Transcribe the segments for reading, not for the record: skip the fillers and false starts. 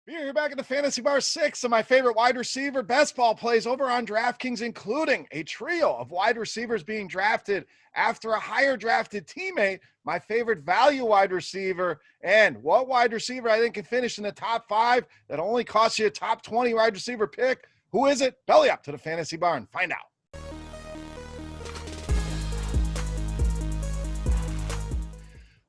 You're back at the Fantasy Bar 6 of my favorite wide receiver best ball plays over on DraftKings, including a trio of wide receivers being drafted after a higher drafted teammate, my favorite value wide receiver, and what wide receiver I think can finish in the top 5 that only costs you a top 20 wide receiver pick. Who is it? Belly up to the Fantasy Bar and find out.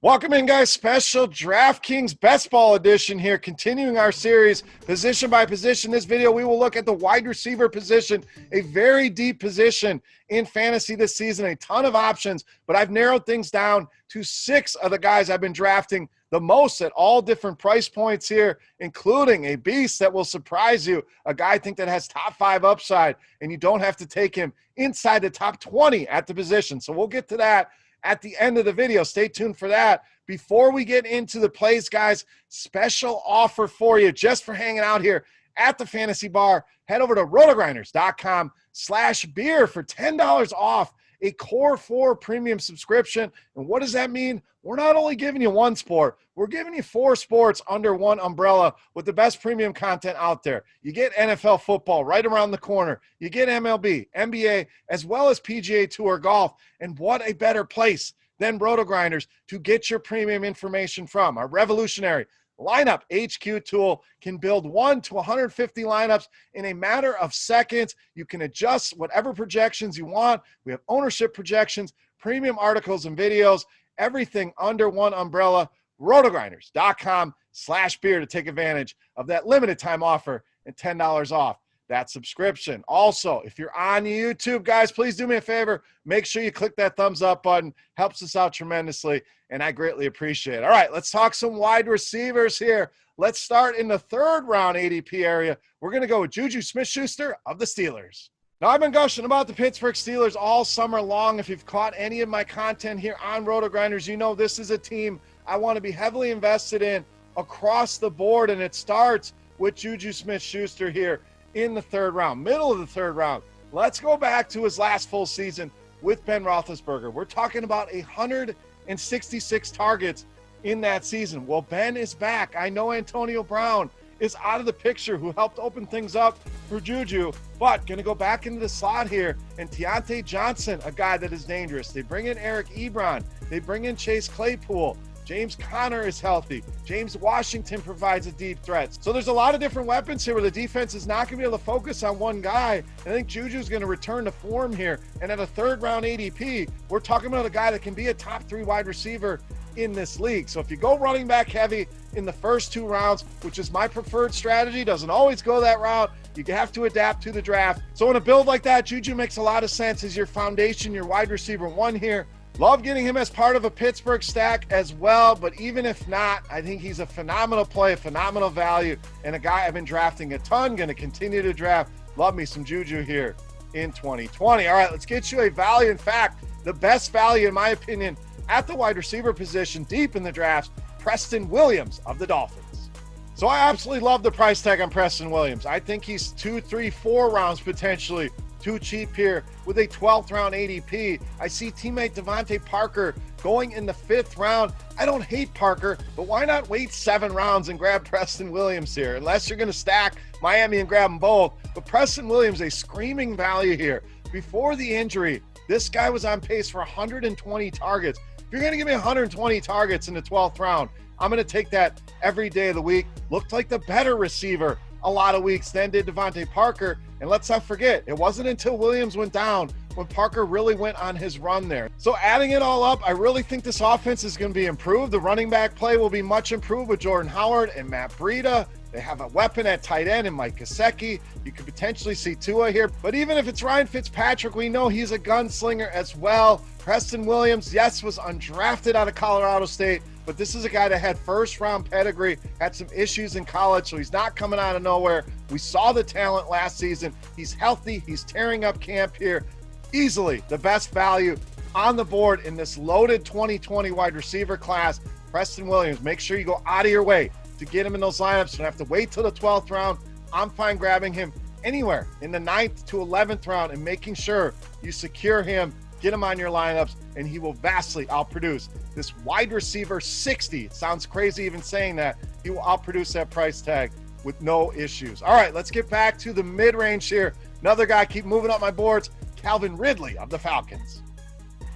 Welcome in, guys. Special DraftKings Best Ball Edition here, continuing our series position by position. This video, we will look at the wide receiver position, a very deep position in fantasy this season, a ton of options, but I've narrowed things down to 6 of the guys I've been drafting the most at all different price points here, including a beast that will surprise you, a guy I think that has top 5 upside, and you don't have to take him inside the top 20 at the position. So we'll get to that at the end of the video. Stay tuned for that. Before we get into the plays, guys, special offer for you just for hanging out here at the Fantasy Bar. Head over to RotoGrinders.com/beer for $10 off a Core 4 premium subscription. And what does that mean? We're not only giving you one sport, we're giving you 4 sports under one umbrella with the best premium content out there. You get NFL football right around the corner. You get MLB, NBA, as well as PGA Tour golf. And what a better place than RotoGrinders to get your premium information from. Our revolutionary lineup HQ tool can build 1 to 150 lineups in a matter of seconds. You can adjust whatever projections you want. We have ownership projections, premium articles and videos, everything under one umbrella. RotoGrinders.com/beer to take advantage of that limited time offer and $10 off that subscription. Also, if you're on YouTube, guys, please do me a favor. Make sure you click that thumbs up button. Helps us out tremendously, and I greatly appreciate it. All right, let's talk some wide receivers here. Let's start in the 3rd round ADP area. We're going to go with Juju Smith-Schuster of the Steelers. Now, I've been gushing about the Pittsburgh Steelers all summer long. If you've caught any of my content here on RotoGrinders, you know this is a team I want to be heavily invested in across the board, and it starts with Juju Smith-Schuster here in the 3rd round, middle of the 3rd round. Let's go back to his last full season with Ben Roethlisberger. We're talking about 166 targets in that season. Well, Ben is back. I know Antonio Brown is out of the picture, who helped open things up for Juju, but going to go back into the slot here. And Deontay Johnson, a guy that is dangerous. They bring in Eric Ebron. They bring in Chase Claypool. James Conner is healthy. James Washington provides a deep threat. So there's a lot of different weapons here where the defense is not going to be able to focus on one guy. I think Juju's going to return to form here. And at a 3rd round ADP, we're talking about a guy that can be a top 3 wide receiver in this league. So if you go running back heavy in the first 2 rounds, which is my preferred strategy, doesn't always go that route. You have to adapt to the draft. So in a build like that, Juju makes a lot of sense as your foundation, your wide receiver 1 here. Love getting him as part of a Pittsburgh stack as well, but even if not, I think he's a phenomenal play, a phenomenal value, and a guy I've been drafting a ton, going to continue to draft. Love me some Juju here in 2020. All right, let's get you a value. In fact, the best value, in my opinion, at the wide receiver position, deep in the drafts, Preston Williams of the Dolphins. So I absolutely love the price tag on Preston Williams. I think he's 2, 3, 4 rounds potentially too cheap here with a 12th round ADP. I see teammate Devontae Parker going in the 5th round. I don't hate Parker, but why not wait 7 rounds and grab Preston Williams here? Unless you're going to stack Miami and grab them both. But Preston Williams, a screaming value here. Before the injury, this guy was on pace for 120 targets. If you're going to give me 120 targets in the 12th round, I'm going to take that every day of the week. Looked like the better receiver a lot of weeks than did Devontae Parker. And let's not forget, it wasn't until Williams went down when Parker really went on his run there. So adding it all up, I really think this offense is going to be improved. The running back play will be much improved with Jordan Howard and Matt Breida. They have a weapon at tight end in Mike Gesicki. You could potentially see Tua here. But even if it's Ryan Fitzpatrick, we know he's a gunslinger as well. Preston Williams, yes, was undrafted out of Colorado State, but this is a guy that had 1st round pedigree, had some issues in college, so he's not coming out of nowhere. We saw the talent last season. He's healthy. He's tearing up camp here. Easily the best value on the board in this loaded 2020 wide receiver class. Preston Williams, make sure you go out of your way to get him in those lineups. You don't have to wait till the 12th round. I'm fine grabbing him anywhere in the 9th to 11th round and making sure you secure him, get him on your lineups, and he will vastly outproduce this wide receiver 60. It sounds crazy even saying that. He will outproduce that price tag with no issues. All right, let's get back to the mid-range here. Another guy, keep moving up my boards, Calvin Ridley of the Falcons.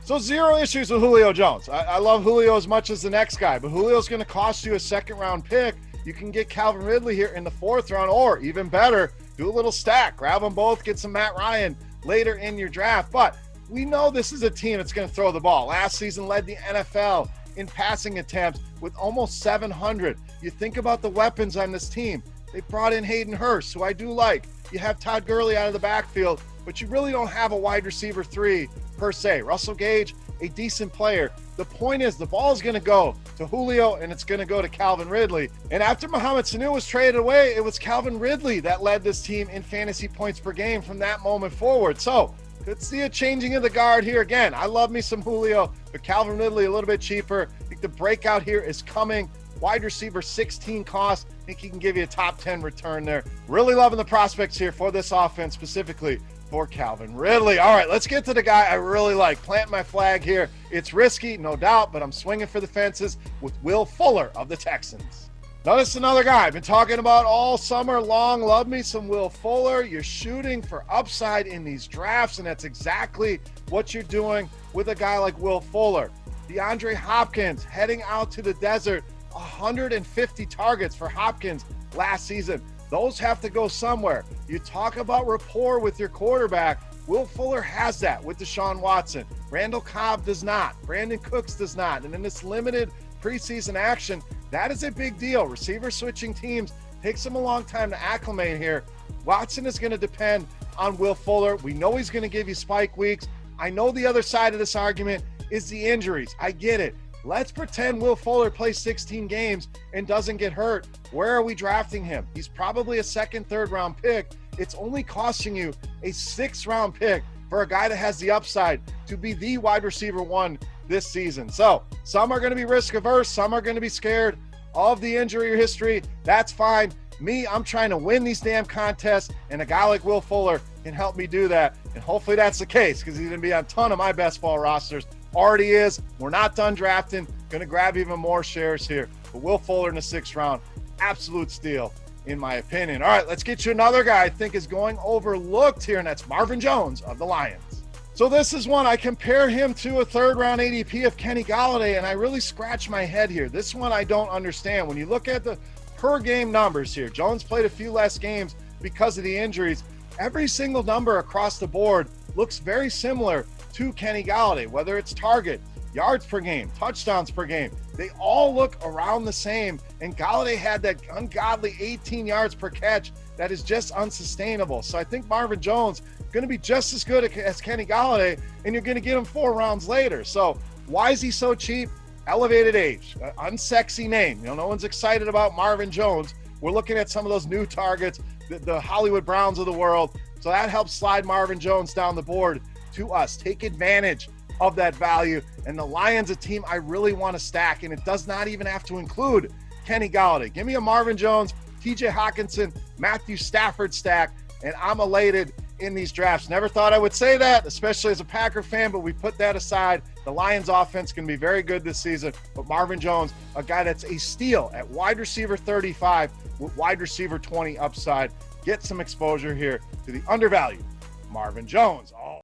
So 0 issues with Julio Jones. I love Julio as much as the next guy, but Julio's going to cost you a second-round pick. You can get Calvin Ridley here in the 4th round, or even better, do a little stack. Grab them both, get some Matt Ryan later in your draft. But we know this is a team that's going to throw the ball. Last season led the NFL in passing attempts with almost 700. You think about the weapons on this team. They brought in Hayden Hurst, who I do like. You have Todd Gurley out of the backfield, but you really don't have a wide receiver 3 per se. Russell Gage, a decent player. The point is the ball is going to go to Julio and it's going to go to Calvin Ridley. And after Mohamed Sanu was traded away, it was Calvin Ridley that led this team in fantasy points per game from that moment forward. So could see a changing of the guard here again. I love me some Julio, but Calvin Ridley a little bit cheaper. I think the breakout here is coming. Wide receiver 16 cost. I think he can give you a top 10 return there. Really loving the prospects here for this offense, specifically for Calvin Ridley. All right, let's get to the guy I really like. Plant my flag here. It's risky, no doubt, but I'm swinging for the fences with Will Fuller of the Texans. Now, this is another guy I've been talking about all summer long. Love me some Will Fuller. You're shooting for upside in these drafts, and that's exactly what you're doing with a guy like Will Fuller. DeAndre Hopkins heading out to the desert, 150 targets for Hopkins last season. Those have to go somewhere. You talk about rapport with your quarterback. Will Fuller has that with Deshaun Watson. Randall Cobb does not. Brandon Cooks does not. And in this limited preseason action, that is a big deal. Receiver switching teams takes them a long time to acclimate here. Watson is going to depend on Will Fuller. We know he's going to give you spike weeks. I know the other side of this argument is the injuries. I get it. Let's pretend Will Fuller plays 16 games and doesn't get hurt. Where are we drafting him? He's probably a 2nd, 3rd round pick. It's only costing you a 6th round pick for a guy that has the upside to be the wide receiver 1 this season. So some are going to be risk averse. Some are going to be scared of the injury history. That's fine. Me, I'm trying to win these damn contests, and a guy like Will Fuller can help me do that. And hopefully that's the case, because he's going to be on a ton of my best ball rosters. Already is. We're not done drafting. Going to grab even more shares here. But Will Fuller in the 6th round, absolute steal in my opinion. All right, let's get you another guy I think is going overlooked here, and that's Marvin Jones of the Lions. So this is one I compare him to a 3rd round ADP of Kenny Golladay, and I really scratch my head here. This one I don't understand. When you look at the per game numbers here, Jones played a few less games because of the injuries. Every single number across the board looks very similar to Kenny Golladay, whether it's target, yards per game, touchdowns per game. They all look around the same, and Golladay had that ungodly 18 yards per catch that is just unsustainable. So I think Marvin Jones going to be just as good as Kenny Golladay, and you're going to get him 4 rounds later. So why is he so cheap? Elevated age, unsexy name. You know, no one's excited about Marvin Jones. We're looking at some of those new targets, the Hollywood Browns of the world. So that helps slide Marvin Jones down the board to us. Take advantage of that value. And the Lions, a team I really want to stack, and it does not even have to include Kenny Golladay. Give me a Marvin Jones, TJ Hawkinson, Matthew Stafford stack, and I'm elated in these drafts. Never thought I would say that, especially as a Packer fan, but we put that aside. The Lions offense can be very good this season, but Marvin Jones, a guy that's a steal at wide receiver 35 with wide receiver 20 upside. Get some exposure here to the undervalued Marvin Jones. Oh.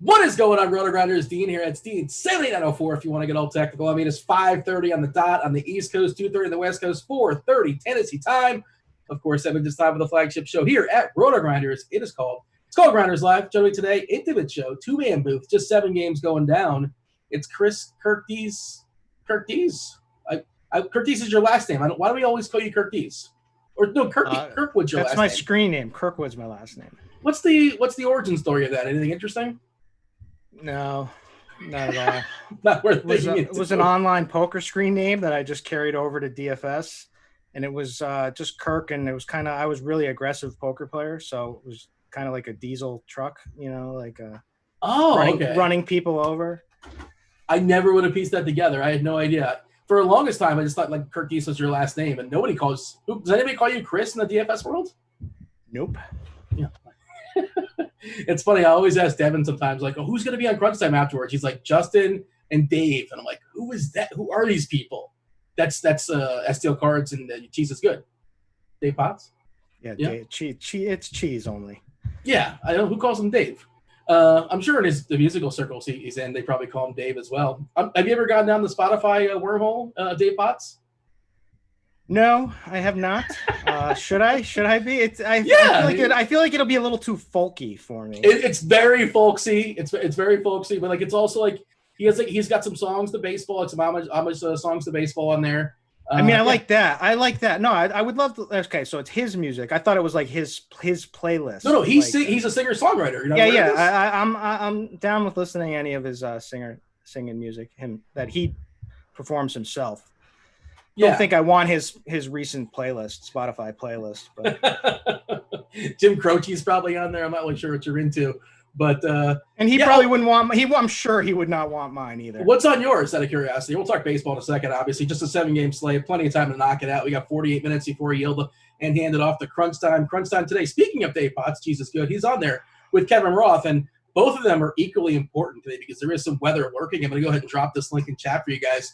What is going on, RotoGrinders? Dean here. It's Dean78904 if you want to get all technical. I mean, it's 5:30 on the dot on the East Coast, 2:30 on the West Coast, 4:30 Tennessee time. Of course, that means it's time for the flagship show here at RotoGrinders. It's called Grinderslive. Joining me today, intimate show, 2-man booth, just 7 games going down. It's Chris Kirkdees. Kirkdees is your last name. Why do we always call you Kirkdees? Or no, Kirkwood's your last name. That's my screen name. Kirkwood's my last name. What's the origin story of that? Anything interesting? No, not at all. Not worth It was an online poker screen name that I just carried over to DFS. and it was just Kirk, and it was I was really aggressive poker player, so it was kind of like a diesel truck, like running people over. I never would have pieced that together. I had no idea. For the longest time, I just thought like Kirk Geese was your last name, and nobody calls. Does anybody call you Chris in the DFS world? Nope. Yeah. It's funny. I always ask Devin sometimes, like, "Oh, who's going to be on Crunch Time afterwards?" He's like, "Justin and Dave," and I'm like, "Who is that? Who are these people?" That's STL Cards and Cheese is Good. Dave Potts. Yeah. Dave, it's cheese only. Yeah, I know. Who calls him Dave? I'm sure in the musical circles he's in, they probably call him Dave as well. Have you ever gone down the Spotify wormhole, Dave Potts? No, I have not. Should I? Should I be? I feel like it'll be a little too folky for me. It's very folksy. It's very folksy, but like it's also like he's got some songs to baseball, like some homage songs to baseball on there. I like that. I like that. No, I would love to. Okay, so it's his music. I thought it was like his playlist. No, he's a singer songwriter. You know I'm down with listening to any of his singing music. That he performs himself. Don't think I want his recent Spotify playlist. But Jim Croce's probably on there. I'm not really sure what you're into, but and he probably wouldn't want. I'm sure he would not want mine either. What's on yours? Out of curiosity, we'll talk baseball in a second. Obviously, just a 7-game slate, plenty of time to knock it out. We got 48 minutes before you yield and hand it off to Crunch Time. Crunch Time today. Speaking of Dave Potts, Jesus good, he's on there with Kevin Roth, and both of them are equally important today because there is some weather lurking. I'm going to go ahead and drop this link in chat for you guys.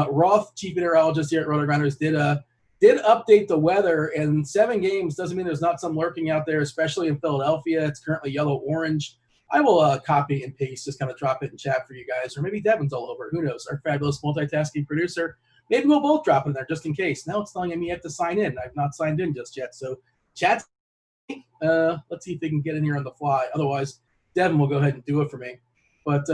Roth, chief meteorologist here at RotoGrinders, did update the weather, and 7 games doesn't mean there's not some lurking out there, especially in Philadelphia. It's currently yellow-orange. I will copy and paste, just kind of drop it in chat for you guys, or maybe Devin's all over. Who knows? Our fabulous multitasking producer. Maybe we'll both drop it in there just in case. Now it's telling me you have to sign in. I've not signed in just yet. So chat. Let's see if they can get in here on the fly. Otherwise, Devin will go ahead and do it for me. But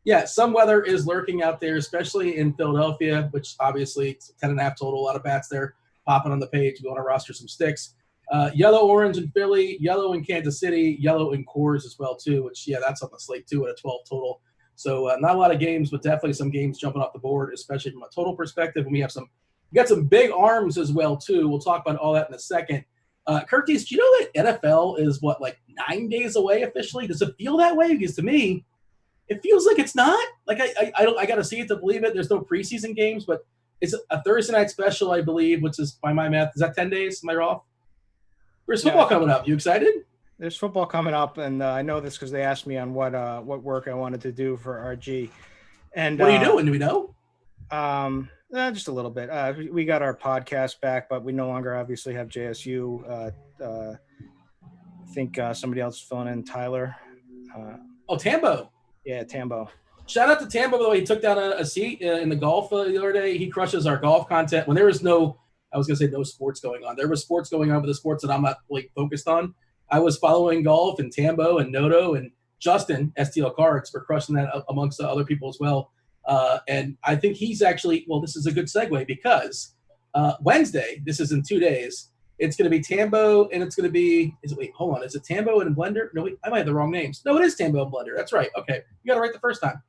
yeah, some weather is lurking out there, especially in Philadelphia, which obviously it's 10.5 total. A lot of bats there popping on the page. We want to roster some sticks. Yellow-orange in Philly, yellow in Kansas City, yellow in Coors as well, too, which, yeah, that's on the slate, too, at a 12 total. So not a lot of games, but definitely some games jumping off the board, especially from a total perspective. And we got some big arms as well, too. We'll talk about all that in a second. Curtis, do you know that NFL is, 9 days away officially? Does it feel that way? Because to me, it feels like it's not. Like I got to see it to believe it. There's no preseason games, but it's a Thursday night special, I believe, which is, by my math, is that 10 days? Am I off? There's football coming up. You excited? There's football coming up, and I know this because they asked me on what work I wanted to do for RG. And what are you doing? Do we know? Just a little bit. We got our podcast back, but we no longer obviously have JSU. I think somebody else is filling in, Tyler. Tambo. Yeah, Tambo. Shout out to Tambo, by the way. He took down a seat in the golf the other day. He crushes our golf content. When there was no sports going on. There was sports going on, but the sports that I'm not focused on. I was following golf, and Tambo and Noto and Justin, STL Cards, for crushing that amongst other people as well. And I think he's actually, this is a good segue because Wednesday, this is in 2 days, it's going to be Tambo and it's going to be, is it Tambo and Blender? No, wait, I might have the wrong names. No, it is Tambo and Blender. That's right. Okay. You got it right the first time.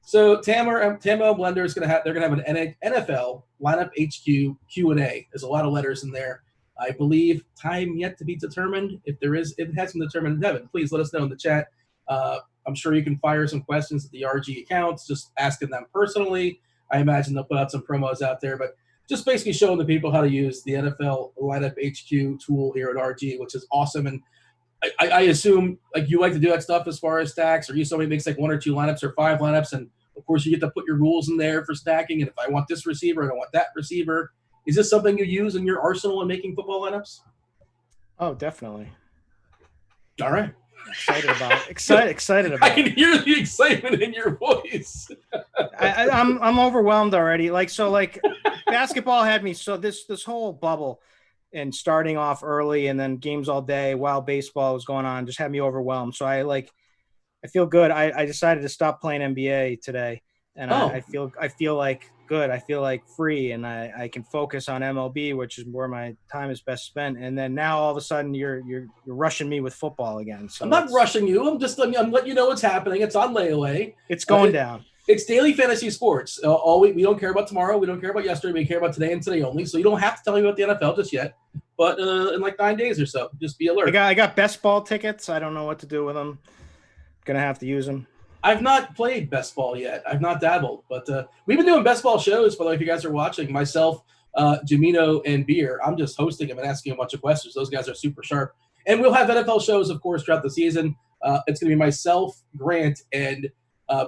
So Tambo and Blender is going to have an NFL lineup HQ Q&A. There's a lot of letters in there. I believe time yet to be determined. If it has been determined, Devin, please let us know in the chat. I'm sure you can fire some questions at the RG accounts, just asking them personally. I imagine they'll put out some promos out there, but just basically showing the people how to use the NFL lineup HQ tool here at RG, which is awesome. And I assume you like to do that stuff as far as stacks, or somebody makes 1 or 2 lineups or 5 lineups, and of course you get to put your rules in there for stacking. And if I want this receiver, I don't want that receiver. Is this something you use in your arsenal in making football lineups? Oh, definitely. All right. Excited about I can hear the excitement in your voice. I'm overwhelmed already. Basketball had me. So this whole bubble and starting off early and then games all day while baseball was going on just had me overwhelmed. So I feel good. I decided to stop playing NBA today, and I feel like good. I feel like free, and I can focus on MLB, which is where my time is best spent. And then now all of a sudden you're rushing me with football again. So I'm not rushing you. I'm letting you know what's happening. It's on layaway. It's going down. It's daily fantasy sports. We don't care about tomorrow. We don't care about yesterday. We care about today and today only. So you don't have to tell me about the NFL just yet. But in like 9 days or so, just be alert. I got best ball tickets. I don't know what to do with them. Gonna have to use them. I've not played best ball yet. I've not dabbled. But we've been doing best ball shows, by the way, if you guys are watching. Myself, Jamino, and Beer. I'm just hosting them and asking a bunch of questions. Those guys are super sharp. And we'll have NFL shows, of course, throughout the season. It's going to be myself, Grant, and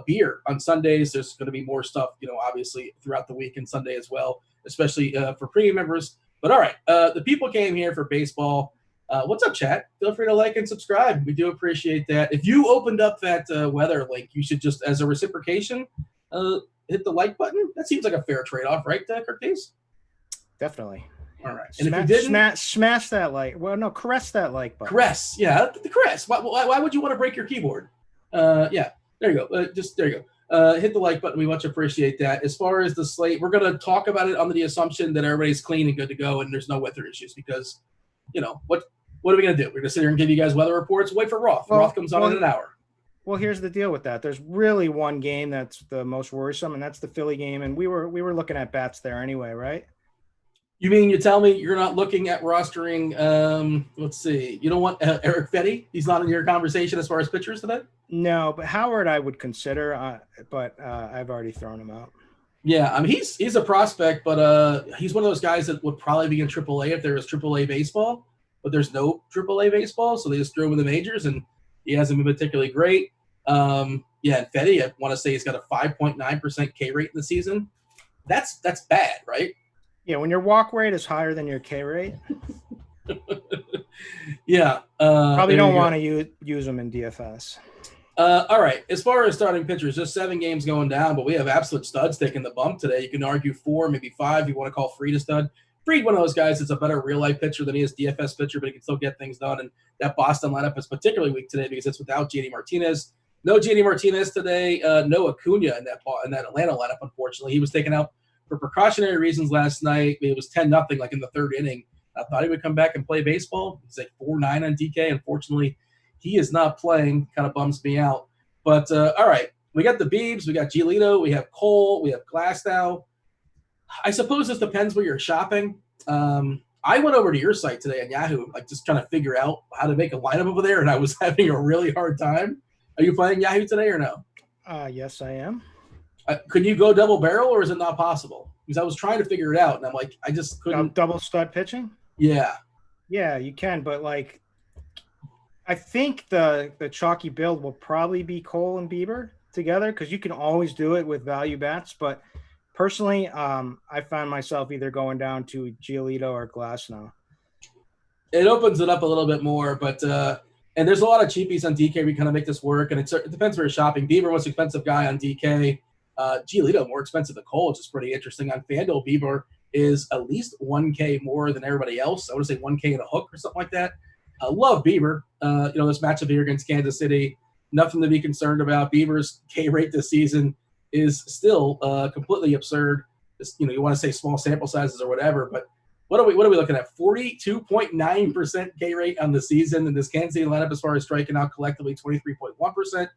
Beer on Sundays. There's going to be more stuff, obviously throughout the week and Sunday as well, especially for premium members. But all right, the people came here for baseball. What's up, chat? Feel free to like and subscribe. We do appreciate that. If you opened up that weather link, you should just, as a reciprocation, hit the like button. That seems like a fair trade-off, right, Curtis? Definitely. All right. And if you didn't smash that like, well, no, caress that like button. Caress, yeah, the caress. Why would you want to break your keyboard? Yeah, there you go. There you go. Hit the like button. We much appreciate that. As far as the slate, we're going to talk about it under the assumption that everybody's clean and good to go, and there's no weather issues because, what are we going to do? We're going to sit here and give you guys weather reports. Wait for Roth. Roth comes on in an hour. Well, here's the deal with that. There's really one game that's the most worrisome, and that's the Philly game. And we were looking at bats there anyway, right? You mean you tell me you're not looking at rostering, let's see, you don't want Eric Fetty? He's not in your conversation as far as pitchers today? No, but Howard I would consider, but I've already thrown him out. Yeah, I mean, he's a prospect, but he's one of those guys that would probably be in AAA if there was AAA baseball, but there's no AAA baseball, so they just threw him in the majors, and he hasn't been particularly great. And Fetty, I want to say he's got a 5.9% K rate in the season. That's bad, right? Yeah, when your walk rate is higher than your K rate. Yeah. Probably don't want to use them in DFS. All right. As far as starting pitchers, just 7 games going down, but we have absolute studs taking the bump today. You can argue 4, maybe 5. You want to call Fried a stud. Fried, one of those guys that's a better real-life pitcher than he is DFS pitcher, but he can still get things done. And that Boston lineup is particularly weak today because it's without JD Martinez. No JD Martinez today. No Acuna in that Atlanta lineup, unfortunately. He was taken out for precautionary reasons last night. It was 10-0 like in the 3rd inning. I thought he would come back and play baseball. He's like 4-9 on DK. Unfortunately, he is not playing. Kind of bums me out. But, all right, we got the Biebs. We got Giolito. We have Cole. We have Glasnow. I suppose this depends where you're shopping. I went over to your site today on Yahoo, like just trying to figure out how to make a lineup over there, and I was having a really hard time. Are you playing Yahoo today or no? Yes, I am. Could you go double barrel, or is it not possible? Because I was trying to figure it out, and I'm like, I just couldn't. Double stud pitching? Yeah. Yeah, you can, but like, I think the chalky build will probably be Cole and Bieber together because you can always do it with value bats. But personally, I found myself either going down to Giolito or Glasnow. It opens it up a little bit more, but and there's a lot of cheapies on DK. We kind of make this work, and it depends where you're shopping. Bieber, most expensive guy on DK. Giolito, more expensive than Cole, which is pretty interesting. On FanDuel, Bieber is at least 1K more than everybody else. I would say 1K and a hook or something like that. I love Bieber. This matchup here against Kansas City, nothing to be concerned about. Bieber's K rate this season is still completely absurd. Just, you want to say small sample sizes or whatever, but what are we looking at? 42.9% K rate on the season in this Kansas City lineup as far as striking out collectively, 23.1%.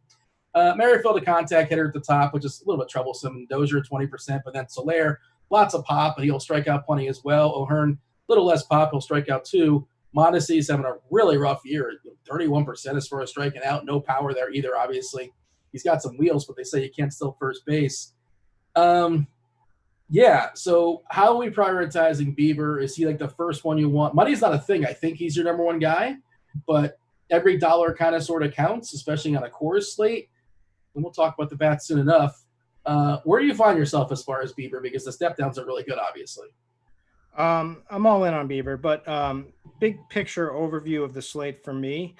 Merrifield a contact hitter at the top, which is a little bit troublesome. Dozier 20%, but then Soler, lots of pop, but he'll strike out plenty as well. O'Hearn, a little less pop, he'll strike out too. Mondesi's having a really rough year, 31% as far as striking out. No power there either, obviously. He's got some wheels, but they say you can't steal first base. Yeah, so how are we prioritizing Bieber? Is he like the first one you want? Money's not a thing. I think he's your number one guy, but every dollar kind of sort of counts, especially on a Coors slate. And we'll talk about the bats soon enough. Where do you find yourself as far as Bieber? Because the step downs are really good, obviously. I'm all in on Bieber, but big picture overview of the slate for me.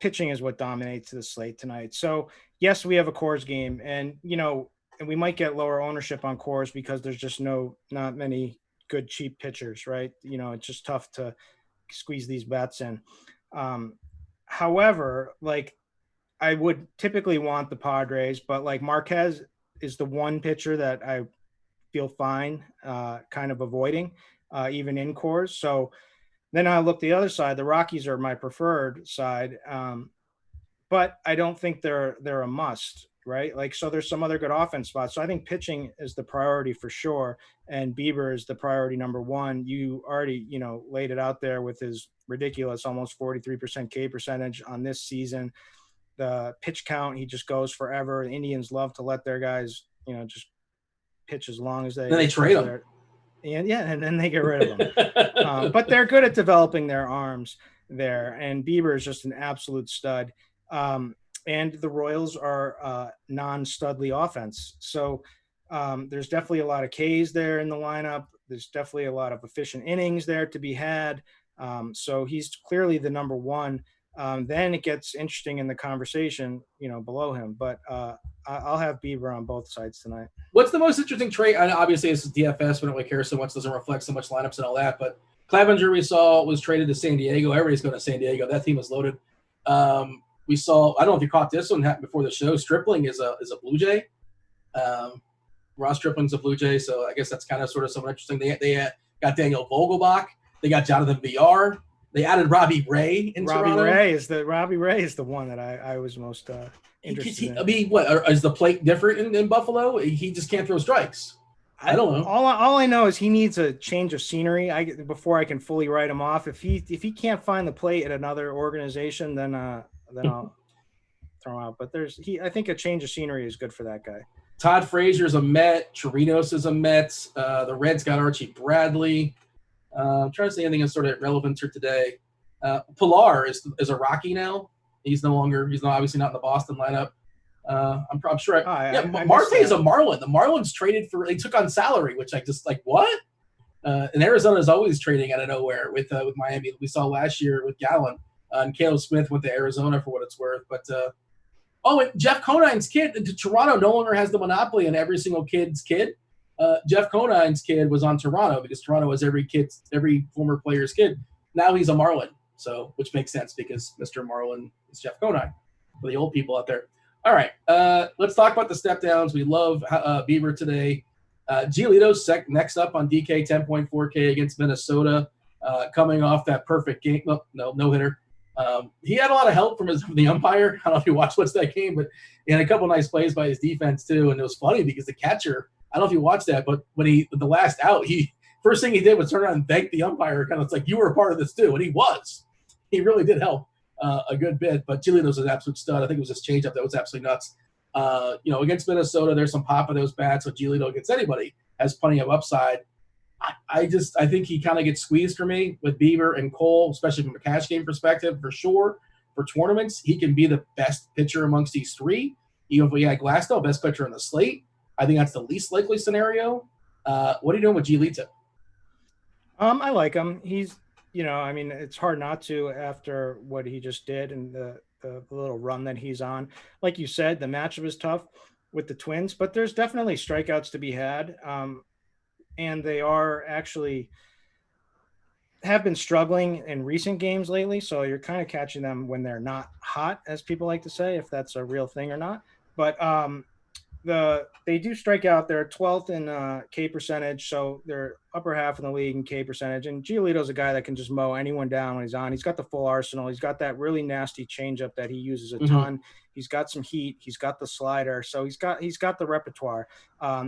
Pitching is what dominates the slate tonight. So yes, we have a Coors game, and and we might get lower ownership on Coors because there's just not many good cheap pitchers, right? It's just tough to squeeze these bets in. However, like I would typically want the Padres, but like Marquez is the one pitcher that I feel fine kind of avoiding, even in Coors. So then I look the other side. The Rockies are my preferred side, but I don't think they're a must. right? Like, so there's some other good offense spots. So I think pitching is the priority for sure. And Bieber is the priority number one. You already, laid it out there with his ridiculous, almost 43% K percentage on this season. The pitch count, he just goes forever. The Indians love to let their guys, just pitch as long as they. Then they trade them. And then they get rid of them. But they're good at developing their arms there. And Bieber is just an absolute stud. And the Royals are non-studly offense. So there's definitely a lot of Ks there in the lineup. There's definitely a lot of efficient innings there to be had. So he's clearly the number one. Then it gets interesting in the conversation, below him. But I'll have Bieber on both sides tonight. What's the most interesting trait? And obviously, this is DFS. We don't really care so much. Doesn't reflect so much lineups and all that. But Clevenger, we saw, was traded to San Diego. Everybody's going to San Diego. That team is loaded. We saw, I don't know if you caught this one before the show. Stripling is a Blue Jay. Ross Stripling's a Blue Jay. So I guess that's kind of sort of something interesting. They got Daniel Vogelbach. They got Jonathan VR. They added Robbie Ray in Toronto. Robbie Ray is the one that I was most interested in. I mean, what is the plate different in Buffalo? He just can't throw strikes. I don't know. All I know is he needs a change of scenery. Before I can fully write him off. If he can't find the plate at another organization, then I'll throw him out. But I think a change of scenery is good for that guy. Todd Frazier's a Met. Chirinos is a Met. The Reds got Archie Bradley. I'm trying to say anything that's sort of relevant to today. Pilar is a Rocky now. He's obviously not in the Boston lineup. I'm sure. Marte is a Marlin. The Marlins they took on salary, which I just like, what? And Arizona is always trading out of nowhere with Miami. We saw last year with Gallen. And Caleb Smith went to Arizona for what it's worth. But and Jeff Conine's kid, Toronto no longer has the monopoly on every single kid's kid. Jeff Conine's kid was on Toronto because Toronto was every former player's kid. Now he's a Marlin, so which makes sense because Mr. Marlin is Jeff Conine for the old people out there. All right, let's talk about the step downs. We love Bieber today. Giolito's next up on DK 10.4K against Minnesota, coming off that perfect game. No hitter. He had a lot of help from the umpire. I don't know if you watched that game, but he had a couple nice plays by his defense too. And it was funny because the catcher, I don't know if you watched that, but when the last out, first thing he did was turn around and thank the umpire. Kind of, it's like, you were a part of this too. And he was. He really did help a good bit. But Giolito's an absolute stud. I think it was his changeup that was absolutely nuts. Against Minnesota, there's some pop of those bats. So Giolito against anybody has plenty of upside. I think he kind of gets squeezed for me with Bieber and Cole, especially from a cash game perspective, for sure. For tournaments, he can be the best pitcher amongst these three. Even if we had Glasnow, best pitcher on the slate, I think that's the least likely scenario. What are you doing with Giolito? I like him. He's, it's hard not to after what he just did and the little run that he's on. Like you said, the matchup is tough with the Twins, but there's definitely strikeouts to be had. And they are actually have been struggling in recent games lately. So you're kind of catching them when they're not hot, as people like to say, if that's a real thing or not. But they do strike out. They're 12th in K percentage. So they're upper half in the league in K percentage. And Giolito's a guy that can just mow anyone down when he's on. He's got the full arsenal. He's got that really nasty changeup that he uses a ton. He's got some heat. He's got the slider. So he's got the repertoire.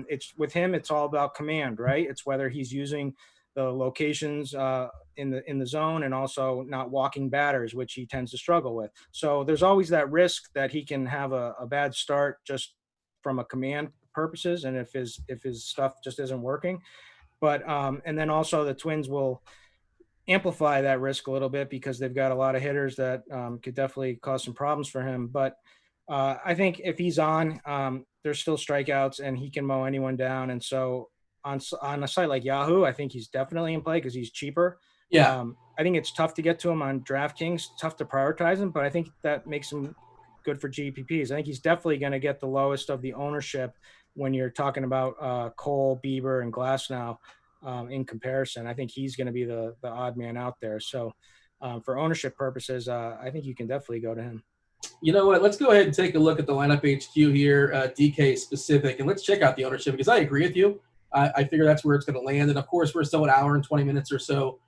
It's with him, it's all about command, right? It's whether he's using the locations in the zone and also not walking batters, which he tends to struggle with. So there's always that risk that he can have a bad start just from a command purposes, and if his stuff just isn't working. But and then also the Twins will amplify that risk a little bit because they've got a lot of hitters that could definitely cause some problems for him. But I think if he's on, there's still strikeouts and he can mow anyone down. And so on a site like Yahoo, I think he's definitely in play because he's cheaper. Yeah. I think it's tough to get to him on DraftKings, tough to prioritize him, but I think that makes him good for GPPs. I think he's definitely going to get the lowest of the ownership when you're talking about Cole, Bieber, and Glasnow in comparison. I think he's going to be the odd man out there. So for ownership purposes, I think you can definitely go to him. You know what? Let's go ahead and take a look at the lineup HQ here, DK specific, and let's check out the ownership because I agree with you. I figure that's where it's going to land. And, of course, we're still an hour and 20 minutes or so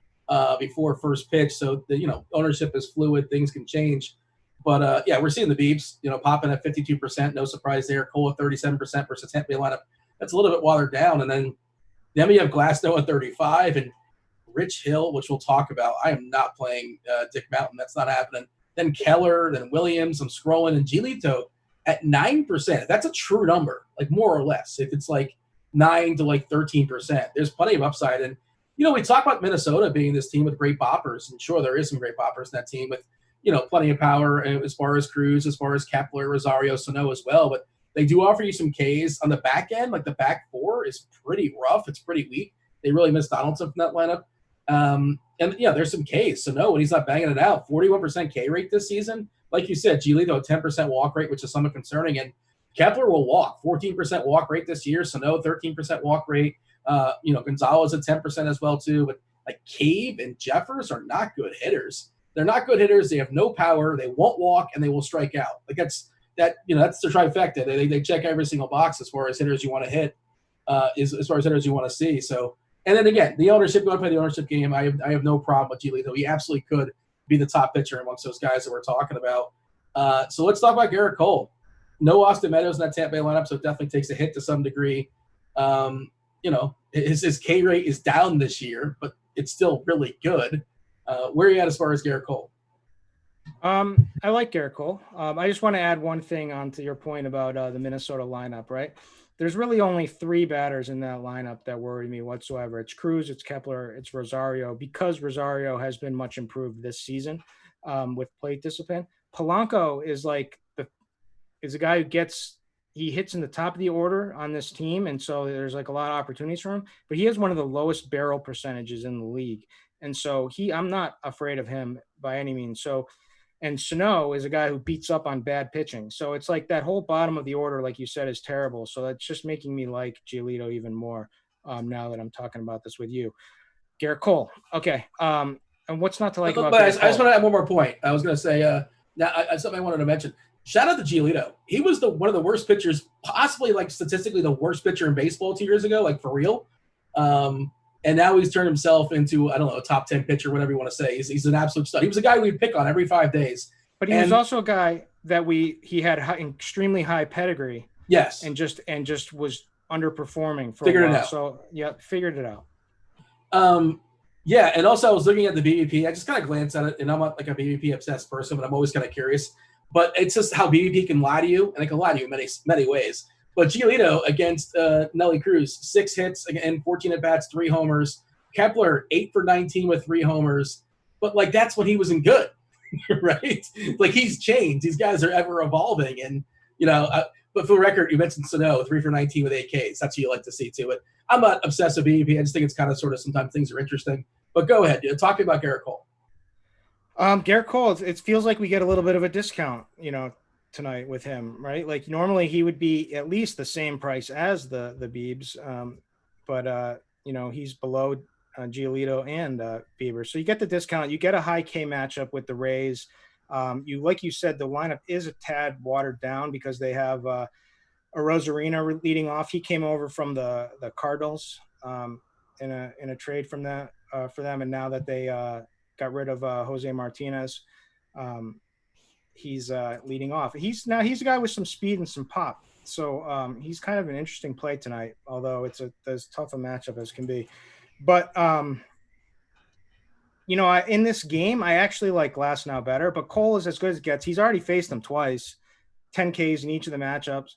before first pitch. So, ownership is fluid. Things can change. But yeah, we're seeing the Beebs, popping at 52%. No surprise there. Cole at 37% versus Tampa Bay lineup. That's a little bit watered down. And then we have Glasnow at 35 and Rich Hill, which we'll talk about. I am not playing Dick Mountain. That's not happening. Then Keller, then Williams. I'm scrolling. And Giolito at 9%. That's a true number, like more or less. If it's like 9 to like 13%, there's plenty of upside. And, we talk about Minnesota being this team with great boppers. And sure, there is some great boppers in that team with, plenty of power as far as Cruz, as far as Kepler, Rosario, Sano as well. But they do offer you some Ks on the back end. Like the back four is pretty rough. It's pretty weak. They really missed Donaldson from that lineup. And there's some Ks. Sano, when he's not banging it out, 41% K rate this season. Like you said, Giolito, 10% walk rate, which is somewhat concerning. And Kepler will walk, 14% walk rate this year. Sano, 13% walk rate. Gonzalez at 10% as well, too. But like Cave and Jeffers are not good hitters. They're not good hitters. They have no power. They won't walk, and they will strike out. Like that's the trifecta. They check every single box as far as hitters you want to hit, as far as hitters you want to see. So, and then again, the ownership, going to play the ownership game. I have no problem with Giolito. He absolutely could be the top pitcher amongst those guys that we're talking about. So let's talk about Garrett Cole. No Austin Meadows in that Tampa Bay lineup, so it definitely takes a hit to some degree. His K rate is down this year, but it's still really good. Where are you at as far as Garrett Cole? I like Garrett Cole. I just want to add one thing onto your point about the Minnesota lineup, right? There's really only 3 batters in that lineup that worry me whatsoever. It's Cruz, it's Kepler, it's Rosario, because Rosario has been much improved this season with plate discipline. Polanco is a guy who he hits in the top of the order on this team, and so there's like a lot of opportunities for him, but he has one of the lowest barrel percentages in the league. And so I'm not afraid of him by any means. And Sano is a guy who beats up on bad pitching. So it's like that whole bottom of the order, like you said, is terrible. So that's just making me like Giolito even more now that I'm talking about this with you. Garrett Cole. Okay. And what's not to like about Garrett Cole? I just want to add one more point. I was going to say, something I wanted to mention. Shout out to Giolito. He was one of the worst pitchers, possibly like statistically the worst pitcher in baseball 2 years ago, like for real. And now he's turned himself into, I don't know, a top 10 pitcher, whatever you want to say. He's an absolute stud. He was a guy we'd pick on every 5 days. But he was also a guy that he had extremely high pedigree. Yes. And just was underperforming for figured a while. It out. So yeah, figured it out. Yeah, and also I was looking at the BVP. I just kind of glanced at it, and I'm not like a BVP obsessed person, but I'm always kind of curious. But it's just how BVP can lie to you, and it can lie to you in many, many ways. But Giolito against Nelly Cruz, 6 hits and 14 at-bats, 3 homers. Kepler, 8 for 19 with 3 homers. But, like, that's when he wasn't good, right? Like, he's changed. These guys are ever evolving. And, but for the record, you mentioned Sano, 3 for 19 with 8 Ks. That's what you like to see, too. But I'm not obsessed with BVP. I just think it's kind of sort of sometimes things are interesting. But go ahead. Talk about Garrett Cole. Garrett Cole, it feels like we get a little bit of a discount, tonight with him, right? Like normally he would be at least the same price as the Biebs, but he's below Giolito and Bieber. So you get the discount. You get a high K matchup with the Rays. Like you said, the lineup is a tad watered down because they have a Rosarina leading off. He came over from the Cardinals in a trade from that for them, and now that they got rid of Jose Martinez, he's leading off. He's a guy with some speed and some pop. So he's kind of an interesting play tonight, although it's as tough a matchup as can be. But in this game, I actually like Glasnow better, but Cole is as good as it gets. He's already faced him twice, 10 Ks in each of the matchups.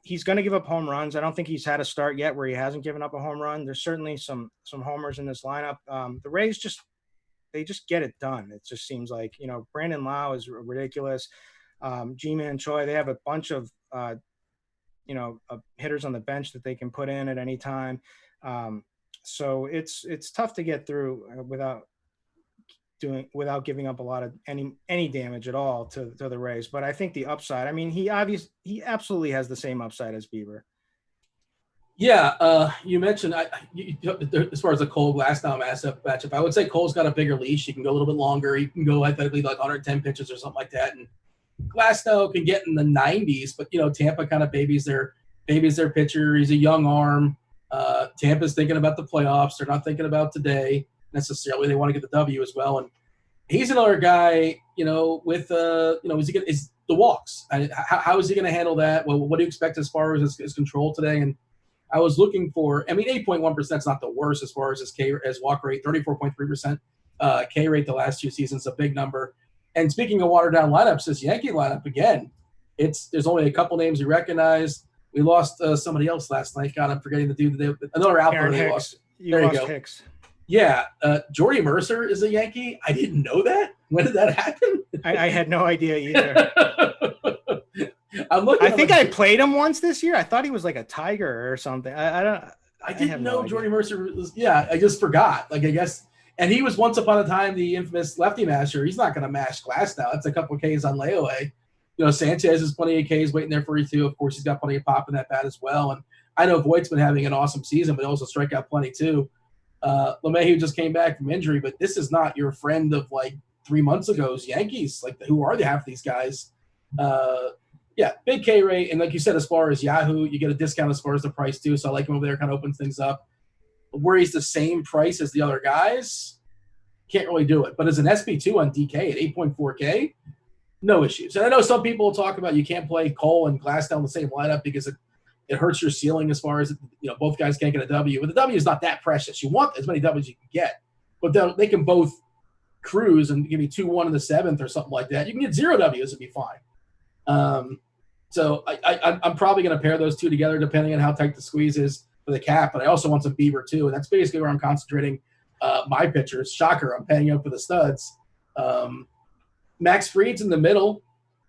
He's going to give up home runs. I don't think he's had a start yet where he hasn't given up a home run. There's certainly some homers in this lineup. The Rays they just get it done. It just seems like, Brandon Lau is ridiculous. G-Man Choi, they have a bunch of, hitters on the bench that they can put in at any time. So it's tough to get through without giving up a lot of any damage at all to the Rays. But I think the upside, he absolutely has the same upside as Bieber. Yeah, you mentioned as far as the Cole Glasnow matchup, I would say Cole's got a bigger leash. He can go a little bit longer. He can go hypothetically like 110 pitches or something like that. And Glasnow can get in the 90s, but Tampa kind of babies their pitcher. He's a young arm. Tampa's thinking about the playoffs. They're not thinking about today necessarily. They want to get the W as well. And he's another guy, with is the walks. How is he going to handle that? Well, what do you expect as far as his control today? And I was looking for, 8.1% is not the worst as far as his walk rate, 34.3% K rate the last 2 seasons, a big number. And speaking of watered down lineups, this Yankee lineup again, there's only a couple names you recognize. We lost somebody else last night. God, I'm forgetting the dude. Another outfielder they lost. There you go. Hicks. Yeah, Jordy Mercer is a Yankee. I didn't know that. When did that happen? I had no idea either. I think I played him once this year. I thought he was like a Tiger or something. I didn't know Jordy Mercer was. Yeah, I just forgot. I guess, and he was once upon a time the infamous lefty masher. He's not going to mash glass now. That's a couple of Ks on layaway. Sanchez has plenty of Ks waiting there for you too. Of course, he's got plenty of pop in that bat as well. And I know Voigt's been having an awesome season, but also strike out plenty too. LeMahieu just came back from injury, but this is not your friend of 3 months ago's Yankees. Who are half these guys? Yeah, big K rate. And like you said, as far as Yahoo, you get a discount as far as the price too. So I like him over there, kind of opens things up. Where he's the same price as the other guys, can't really do it. But as an SP2 on DK at 8.4K, no issues. And I know some people will talk about you can't play Cole and Glasnow in the same lineup because it hurts your ceiling as far as, both guys can't get a W. But the W is not that precious. You want as many Ws as you can get. But they can both cruise and give you 2-1 in the 7th or something like that. You can get 0 Ws and be fine. So I'm probably going to pair those two together depending on how tight the squeeze is for the cap. But I also want some Bieber too. And that's basically where I'm concentrating my pitchers. Shocker, I'm paying up for the studs. Max Fried's in the middle.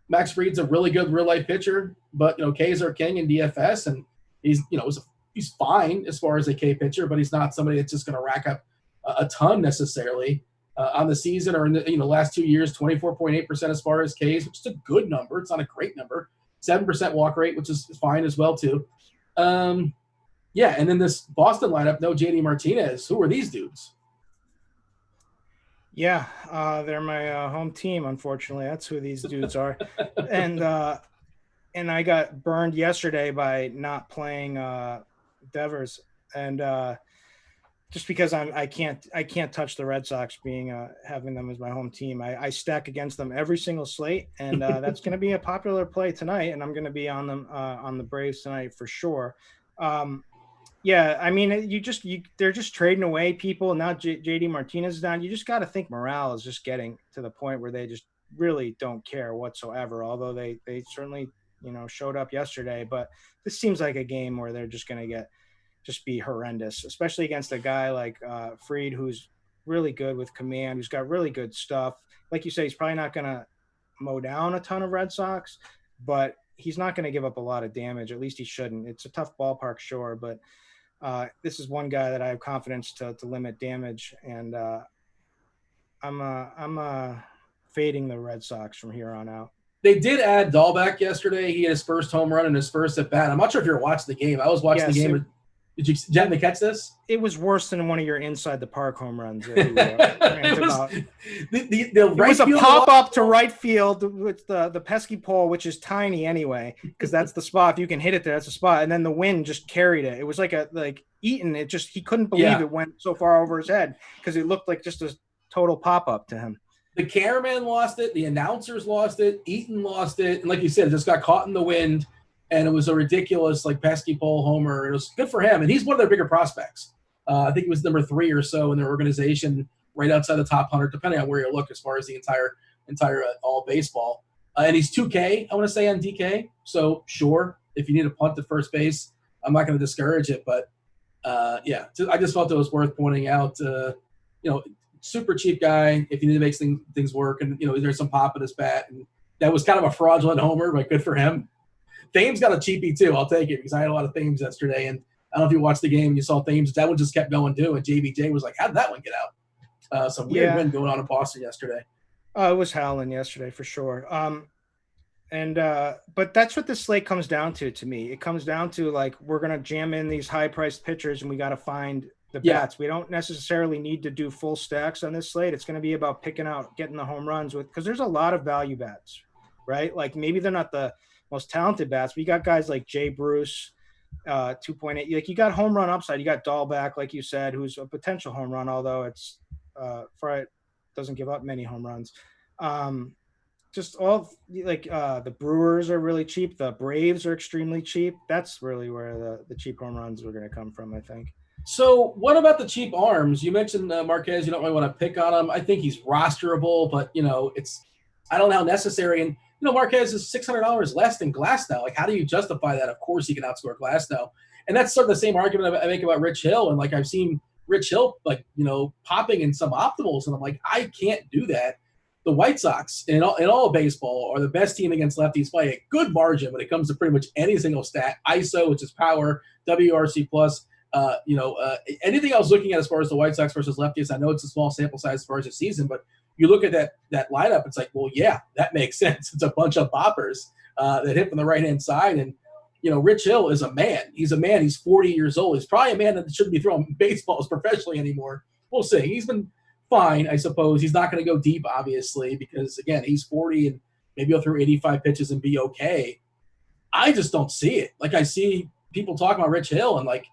Max Fried's a really good real-life pitcher, but, K's are king in DFS, and he's fine as far as a K pitcher, but he's not somebody that's just going to rack up a ton necessarily on the season or in the last 2 years, 24.8% as far as Ks, which is a good number. It's not a great number. 7% walk rate, which is fine as well too. Yeah, and then this Boston lineup, no JD Martinez. Who are these dudes? Yeah, they're my home team, unfortunately. That's who these dudes are. And I got burned yesterday by not playing Devers. And just because I can't touch the Red Sox being having them as my home team. I stack against them every single slate, and that's going to be a popular play tonight, and I'm going to be on them on the Braves tonight for sure. Yeah, I mean, they're just trading away people. Now JD Martinez is down. You just got to think morale is just getting to the point where they just really don't care whatsoever. Although they certainly showed up yesterday, but this seems like a game where they're just going to be horrendous, especially against a guy like Fried, who's really good with command, who's got really good stuff. Like you say, he's probably not going to mow down a ton of Red Sox, but he's not going to give up a lot of damage. At least he shouldn't. It's a tough ballpark, sure, but this is one guy that I have confidence to limit damage, and I'm fading the Red Sox from here on out. They did add Dahlbeck yesterday. He had his first home run and his first at bat. I'm not sure if you're watching the game. I was watching the game. Did you happen to catch this? It was worse than one of your inside the park home runs. It was a pop up to right field with the pesky pole, which is tiny anyway, because that's the spot. If you can hit it there, that's the spot. And then the wind just carried it. It was like Eaton. He couldn't believe it went so far over his head because it looked like just a total pop up to him. The cameraman lost it. The announcers lost it. Eaton lost it. And like you said, it just got caught in the wind. And it was a ridiculous, pesky pole homer. It was good for him. And he's one of their bigger prospects. I think he was number 3 or so in their organization, right outside the top 100, depending on where you look as far as the entire all baseball. And he's 2K, I want to say, on DK. So, sure, if you need a punt at first base, I'm not going to discourage it. But, yeah, I just felt it was worth pointing out, super cheap guy if you need to make things work. And, there's some pop in his bat. And that was kind of a fraudulent homer, but good for him. Thames got a cheapie too. I'll take it because I had a lot of Thames yesterday. And I don't know if you watched the game and you saw Thames. That one just kept going too. And JBJ was like, how did that one get out? Some weird wind going on in Boston yesterday. It was howling yesterday for sure. But that's what this slate comes down to me. It comes down to we're going to jam in these high-priced pitchers and we got to find the bats. We don't necessarily need to do full stacks on this slate. It's going to be about picking out, getting the home runs because there's a lot of value bats, right? Maybe they're not the most talented bats, but you got guys like Jay Bruce, 2.8. You got home run upside. You got Dahlbeck, like you said, who's a potential home run, although it's for doesn't give up many home runs. Just all like the Brewers are really cheap. The Braves are extremely cheap. That's really where the cheap home runs are going to come from, I think. So what about the cheap arms? You mentioned Marquez. You don't really want to pick on him. I think he's rosterable, but I don't know how necessary. And Marquez is $600 less than Glasnow. Like, how do you justify that? Of course, he can outscore Glasnow, and that's sort of the same argument I make about Rich Hill. And like, I've seen Rich Hill popping in some optimals, and I'm like, I can't do that. The White Sox in all of baseball are the best team against lefties by a good margin when it comes to pretty much any single stat. ISO, which is power, WRC plus. Anything I was looking at as far as the White Sox versus lefties, I know it's a small sample size as far as the season, but you look at that lineup, it's like, well, yeah, that makes sense. It's a bunch of boppers that hit from the right-hand side. And, Rich Hill is a man. He's a man. He's 40 years old. He's probably a man that shouldn't be throwing baseballs professionally anymore. We'll see. He's been fine, I suppose. He's not going to go deep, obviously, because, again, he's 40 and maybe he'll throw 85 pitches and be okay. I just don't see it. Like, I see people talking about Rich Hill, and, like,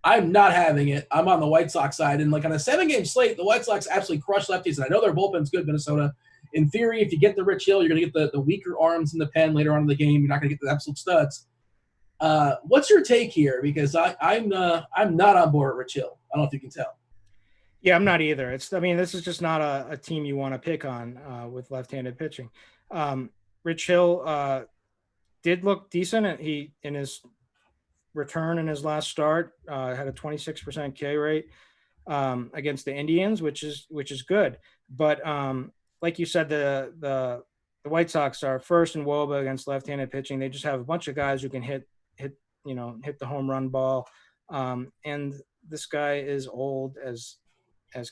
I'm not having it. I'm on the White Sox side. And, like, on a 7-game slate, the White Sox absolutely crush lefties. And I know their bullpen's good, Minnesota. In theory, if you get the Rich Hill, you're going to get the weaker arms in the pen later on in the game. You're not going to get the absolute studs. What's your take here? Because I'm not on board with Rich Hill. I don't know if you can tell. Yeah, I'm not either. This is just not a team you want to pick on with left-handed pitching. Rich Hill did look decent. He, in his return in his last start, had a 26% K rate against the Indians, which is good. But like you said, the White Sox are first in WOBA against left-handed pitching. They just have a bunch of guys who can hit the home run ball. And this guy is old as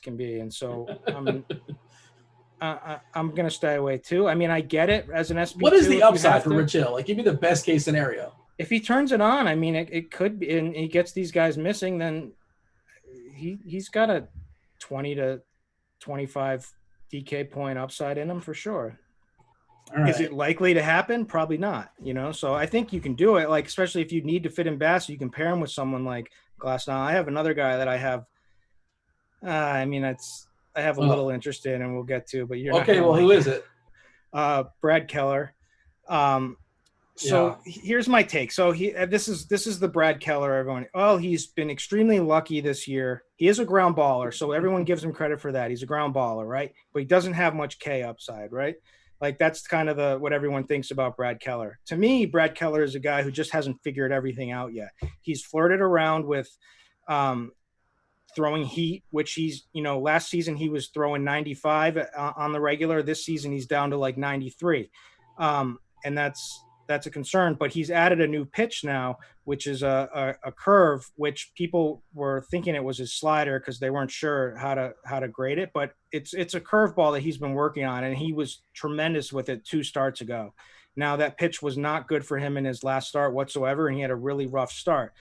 can be. And so I'm going to stay away too. I mean, I get it as an SP. What is the upside for Rich Hill? Like, give me the best case scenario. If he turns it on, I mean, it could be, and he gets these guys missing, then he's got a 20 to 25 DK point upside in him for sure. All right. Is it likely to happen? Probably not, so I think you can do it, like, especially if you need to fit in Bass, you can pair him with someone like Glasnow. I have another guy that I have, I have a little interest in, and we'll get to, but you're okay. Well, who is it? Brad Keller. Here's my take. So this is the Brad Keller. Everyone, he's been extremely lucky this year. He is a ground baller, so everyone gives him credit for that. He's a ground baller, right? But he doesn't have much K upside, right? Like, that's kind of what everyone thinks about Brad Keller. To me, Brad Keller is a guy who just hasn't figured everything out yet. He's flirted around with throwing heat, which he's, last season he was throwing 95 on the regular. This season he's down to like 93. And that's a concern, but he's added a new pitch now, which is a curve, which people were thinking it was his slider because they weren't sure how to grade it, but it's a curveball that he's been working on, and he was tremendous with it 2 starts ago. Now, that pitch was not good for him in his last start whatsoever, and he had a really rough start.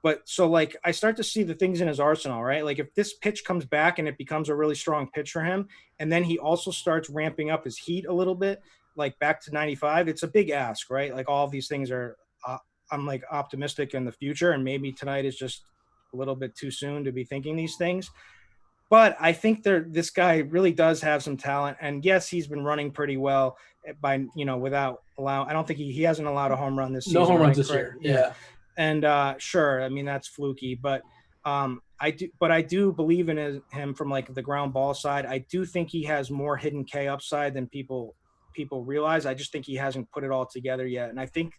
But so, like, I start to see the things in his arsenal, right? Like, if this pitch comes back and it becomes a really strong pitch for him, and then he also starts ramping up his heat a little bit, like back to 95, it's a big ask, right? Like, all of these things are, I'm like optimistic in the future, and maybe tonight is just a little bit too soon to be thinking these things. But I think this guy really does have some talent, and yes, he's been running pretty well by, without I don't think he hasn't allowed a home run this season. No home runs this year. Yeah. And sure, I mean, that's fluky, but I do believe in him from like the ground ball side. I do think he has more hidden K upside than people realize. I just think he hasn't put it all together yet, and I think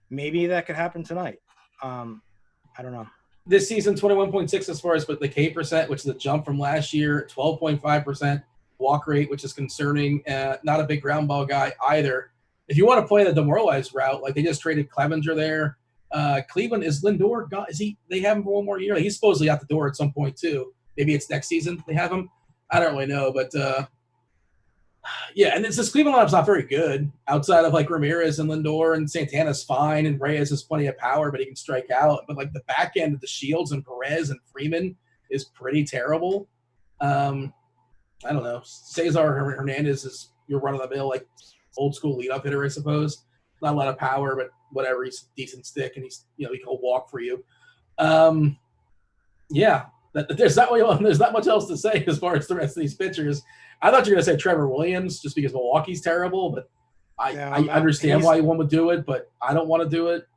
maybe that could happen tonight. I don't know. This season, 21.6 as far as the K percent, which is a jump from last year. 12.5% walk rate, which is concerning. Not a big ground ball guy either. If you want to play the demoralized route, like, they just traded Clevenger there. Cleveland, is Lindor, they have him for one more year? Like, he's supposedly out the door at some point too. Maybe it's next season they have him. I don't really know, but yeah, and this Cleveland lineup's not very good outside of like Ramirez and Lindor, and Santana's fine, and Reyes has plenty of power, but he can strike out. But like the back end of the Shields and Perez and Freeman is pretty terrible. I don't know. Cesar Hernandez is your run-of-the-mill, like, old school leadoff hitter, I suppose. Not a lot of power, but whatever. He's a decent stick, and he can walk for you. Yeah, There's not much else to say as far as the rest of these pitchers. I thought you were going to say Trevor Williams just because Milwaukee's terrible, but I understand why one would do it, but I don't want to do it.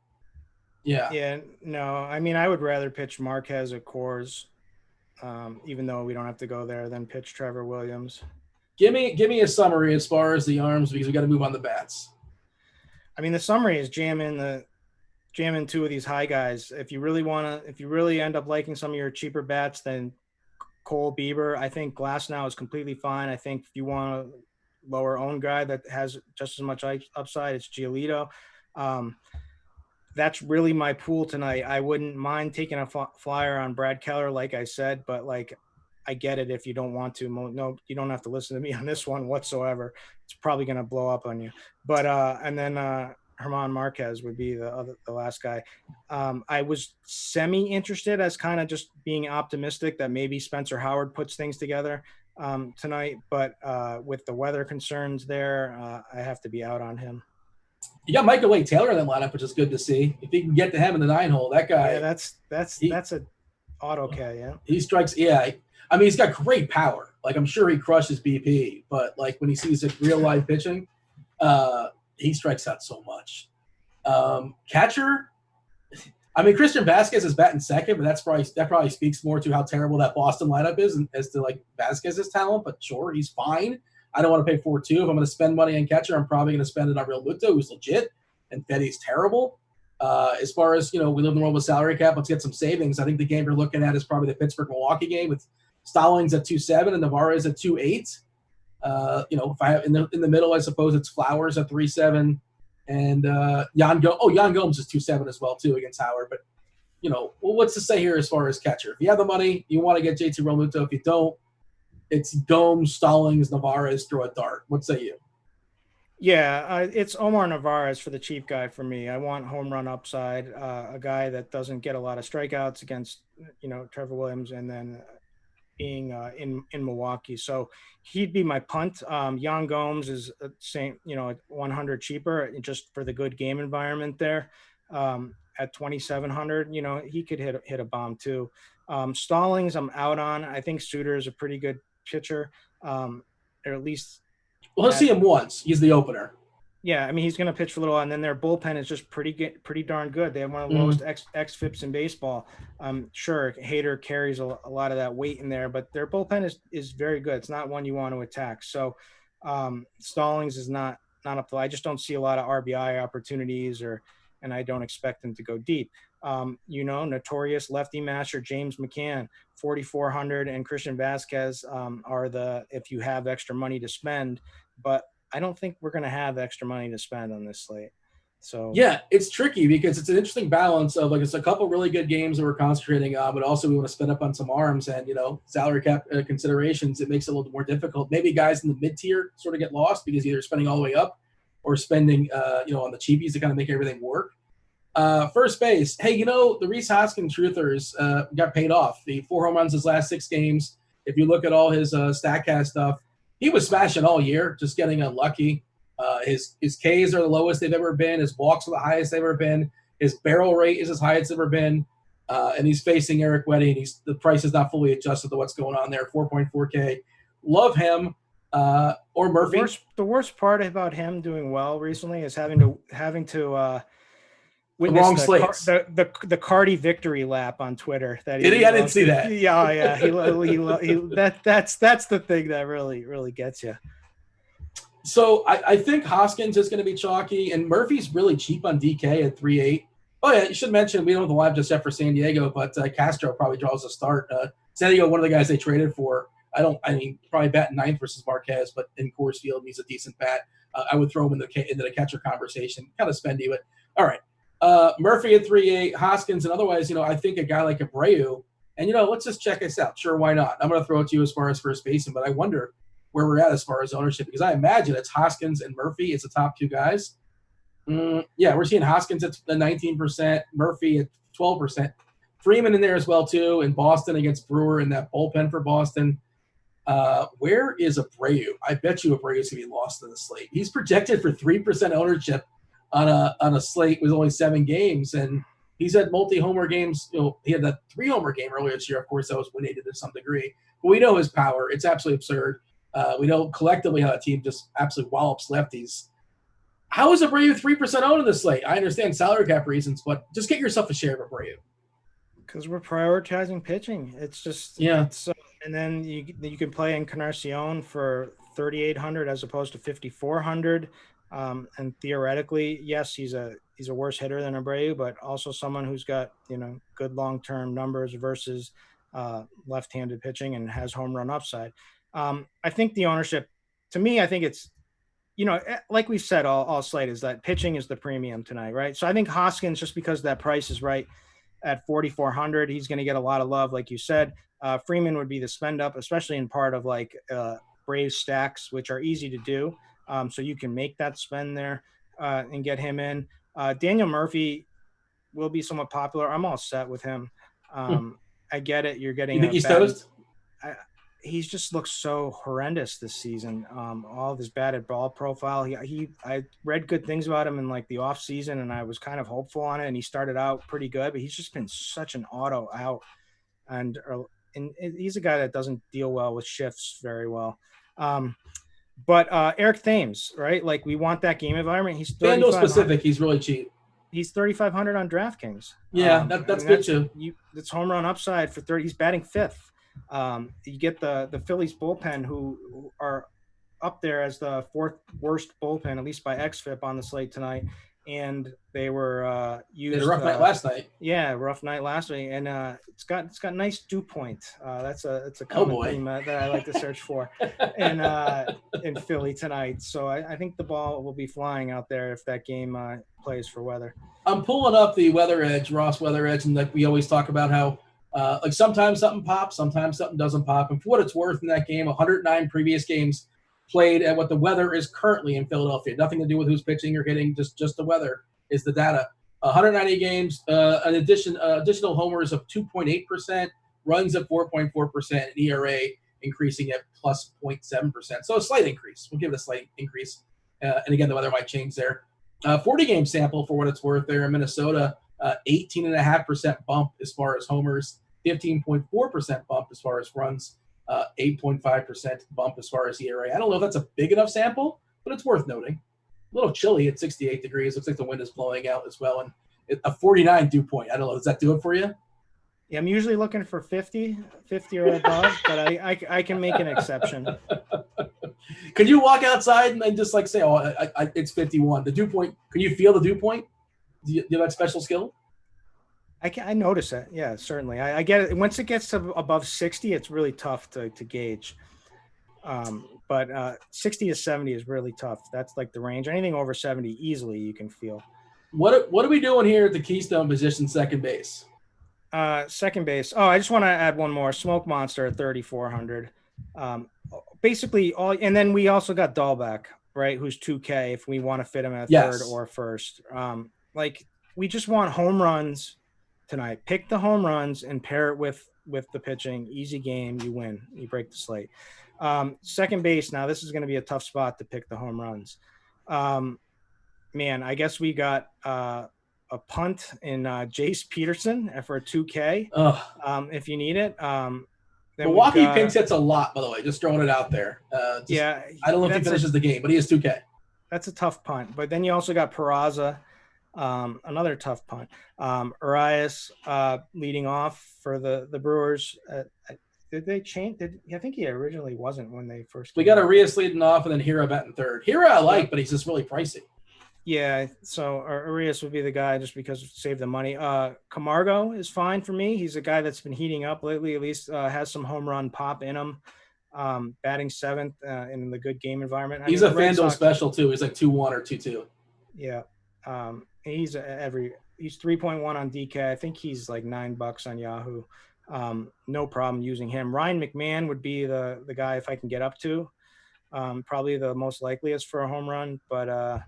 Yeah. Yeah, no. I mean, I would rather pitch Marquez at Coors, even though we don't have to go there, than pitch Trevor Williams. Give me a summary as far as the arms because we got to move on the bats. I mean, the summary is jamming two of these high guys. If you really end up liking some of your cheaper bats, then Cole, Bieber. I think Glasnow is completely fine. I think if you want a lower owned guy that has just as much upside, it's Giolito. That's really my pool tonight. I wouldn't mind taking a flyer on Brad Keller, like I said, but like, I get it if you don't want to. No, you don't have to listen to me on this one whatsoever. It's probably going to blow up on you. But and then Herman Marquez would be the last guy. I was semi-interested as kind of just being optimistic that maybe Spencer Howard puts things together tonight. But with the weather concerns there, I have to be out on him. You got Michael Wade Taylor in that lineup, which is good to see. If you can get to him in the 9-hole, that guy. Yeah, that's a auto K. Yeah, he strikes. Yeah, I mean he's got great power. Like I'm sure he crushes BP, but like when he sees it real live pitching, he strikes out so much. Catcher. I mean Christian Vasquez is batting second, but that probably speaks more to how terrible that Boston lineup is as to like Vasquez's talent. But sure, he's fine. I don't want to pay 4-2. If I'm going to spend money on catcher, I'm probably going to spend it on Real Muto, who's legit, and Fetty's terrible. As far as, we live in the world with salary cap, let's get some savings. I think the game you're looking at is probably the Pittsburgh-Milwaukee game with Stallings at 2.7 and Navarez at 2.8. If I have in the middle, I suppose it's Flowers at 3.7 and Yan Gomes is 2.7 as well, too, against Howard. But, what's to say here as far as catcher? If you have the money, you want to get JT Realmuto. If you don't, it's Gomes, Stallings, Navarez, throw a dart. What say you? Yeah, it's Omar Navarez for the cheap guy for me. I want home run upside, a guy that doesn't get a lot of strikeouts against, Trevor Williams and then being in Milwaukee. So he'd be my punt. Yan Gomes is same, 100 cheaper just for the good game environment there. At 2,700, he could hit a bomb too. Stallings, I'm out on. I think Suter is a pretty good pitcher, or at least. Well, he'll see him once. He's the opener. Yeah, I mean he's going to pitch for a little, and then their bullpen is just pretty darn good. They have one of the lowest xFIPs in baseball. Sure, Hader carries a lot of that weight in there, but their bullpen is very good. It's not one you want to attack. So Stallings is not up to. I just don't see a lot of RBI opportunities, and I don't expect them to go deep. Notorious lefty master James McCann, 4,400, and Christian Vasquez are if you have extra money to spend, but I don't think we're going to have extra money to spend on this slate. So yeah, it's tricky because it's an interesting balance of it's a couple really good games that we're concentrating on, but also we want to spend up on some arms and, salary cap considerations. It makes it a little more difficult. Maybe guys in the mid tier sort of get lost because either spending all the way up or spending, on the cheapies to kind of make everything work. First base. Hey, the Rhys Hoskins truthers got paid off. The 4 home runs his last 6 games. If you look at all his StatCast stuff, he was smashing all year, just getting unlucky. His Ks are the lowest they've ever been. His walks are the highest they've ever been. His barrel rate is as high as it's ever been. And he's facing Eric Weddy, and the price is not fully adjusted to what's going on there. 4.4K. Love him. Or Murphy. The worst part about him doing well recently is having to witness the Cardi victory lap on Twitter. I didn't see that. Yeah. That's the thing that really gets you. So I think Hoskins is going to be chalky, and Murphy's really cheap on DK at 3.8. Oh yeah, you should mention we don't have the live just yet for San Diego, but Castro probably draws a start. San Diego, one of the guys they traded for. Probably bat 9th versus Marquez, but in Coors Field he's a decent bat. I would throw him into the catcher conversation. Kind of spendy, but all right. Murphy at 3.8, Hoskins, and otherwise, I think a guy like Abreu, and let's just check this out. Sure, why not? I'm going to throw it to you as far as first baseman, but I wonder where we're at as far as ownership because I imagine it's Hoskins and Murphy. It's the top 2 guys. Yeah, we're seeing Hoskins at 19%, Murphy at 12%. Freeman in there as well too, in Boston against Brewer in that bullpen for Boston. Where is Abreu? I bet you Abreu is going to be lost in the slate. He's projected for 3% ownership on a slate with only 7 games, and He's had multi-homer games. He had that 3-homer game earlier this year. Of course, that was win-aided to some degree. But we know his power. It's absolutely absurd. We know collectively how that team just absolutely wallops lefties. How is Abreu 3% owned in this slate? I understand salary cap reasons, but just get yourself a share of Abreu. Because we're prioritizing pitching. It's just and then you can play Encarnacion for 3,800 as opposed to 5,400. And theoretically, yes, he's a worse hitter than Abreu, but also someone who's got good long-term numbers versus left-handed pitching and has home run upside. I think the ownership, to me, I think it's like we've said all slate, is that pitching is the premium tonight, right? So I think Hoskins, just because that price is right at 4,400, he's going to get a lot of love, like you said. Freeman would be the spend up, especially in part of like Braves stacks, which are easy to do. So you can make that spend there and get him in. Daniel Murphy will be somewhat popular. I'm all set with him. I get it. You're getting. You think he's toast? He's just looks so horrendous this season. All of his batted ball profile. I read good things about him in like the off season, and I was kind of hopeful on it. And he started out pretty good, but he's just been such an auto out, and he's a guy that doesn't deal well with shifts very well. But Eric Thames, right? Like we want that game environment. He's FanDuel specific. He's really cheap. He's 3,500 on DraftKings. Yeah, that's good too. It's home run upside for 30. He's batting 5th. You get the Phillies bullpen, who are up there as the 4th worst bullpen, at least by XFIP on the slate tonight. And they were used. They had a rough night last night. Yeah, rough night last week, and it's got nice dew point. That's a common theme that I like to search for, in Philly tonight. So I think the ball will be flying out there if that game plays for weather. I'm pulling up the Weather Edge, Ross Weather Edge, and like we always talk about how like sometimes something pops, sometimes something doesn't pop. And for what it's worth, in that game, 109 previous games played at what the weather is currently in Philadelphia. Nothing to do with who's pitching or hitting, just the weather is the data. 190 games, additional homers of 2.8%, runs at 4.4%, and ERA increasing at plus 0.7%. So a slight increase. We'll give it a slight increase. And again, the weather might change there. 40-game sample for what it's worth there in Minnesota, 18.5% bump as far as homers, 15.4% bump as far as runs, 8.5% bump as far as ERA. I don't know if that's a big enough sample, but it's worth noting. A little chilly at 68 degrees. Looks like the wind is blowing out as well. And a 49 dew point. I don't know. Does that do it for you? Yeah, I'm usually looking for 50 or above, but I can make an exception. Can you walk outside and just like say, it's 51? The dew point, can you feel the dew point? Do you have that special skill? I notice it. Yeah, certainly. I get it. Once it gets to above 60, it's really tough to gauge. But 60 to 70 is really tough. That's like the range. Anything over 70, easily you can feel. What are we doing here at the Keystone position, second base? Second base. Oh, I just want to add one more. Smoke Monster at 3,400. Basically all, and then we also got Dahlbeck, right? Who's 2K if we want to fit him at third or first. Like we just want home runs tonight. Pick the home runs and pair it with the pitching. Easy game. You win. You break the slate. Second base. Now this is going to be a tough spot to pick the home runs. Man, I guess we got a punt in Jace Peterson for a 2K. If you need it. Milwaukee pinch hits a lot, by the way. Just throwing it out there. I don't know if he finishes the game, but he is 2K. That's a tough punt. But then you also got Peraza, another tough punt. Urias leading off for the Brewers. Did they change? I think he originally wasn't when they first. We got Urias leading off, and then Hira batting third. Hira I like, but he's just really pricey. Yeah, so Urias would be the guy just because save the money. Camargo is fine for me. He's a guy that's been heating up lately. At least has some home run pop in him. Batting 7th in the good game environment. He's a FanDuel special too. He's like 2-1 or 2-2. Yeah, he's 3.1 on DK. I think he's like $9 on Yahoo. No problem using him. Ryan McMahon would be the guy if I can get up to. Probably the most likeliest for a home run, but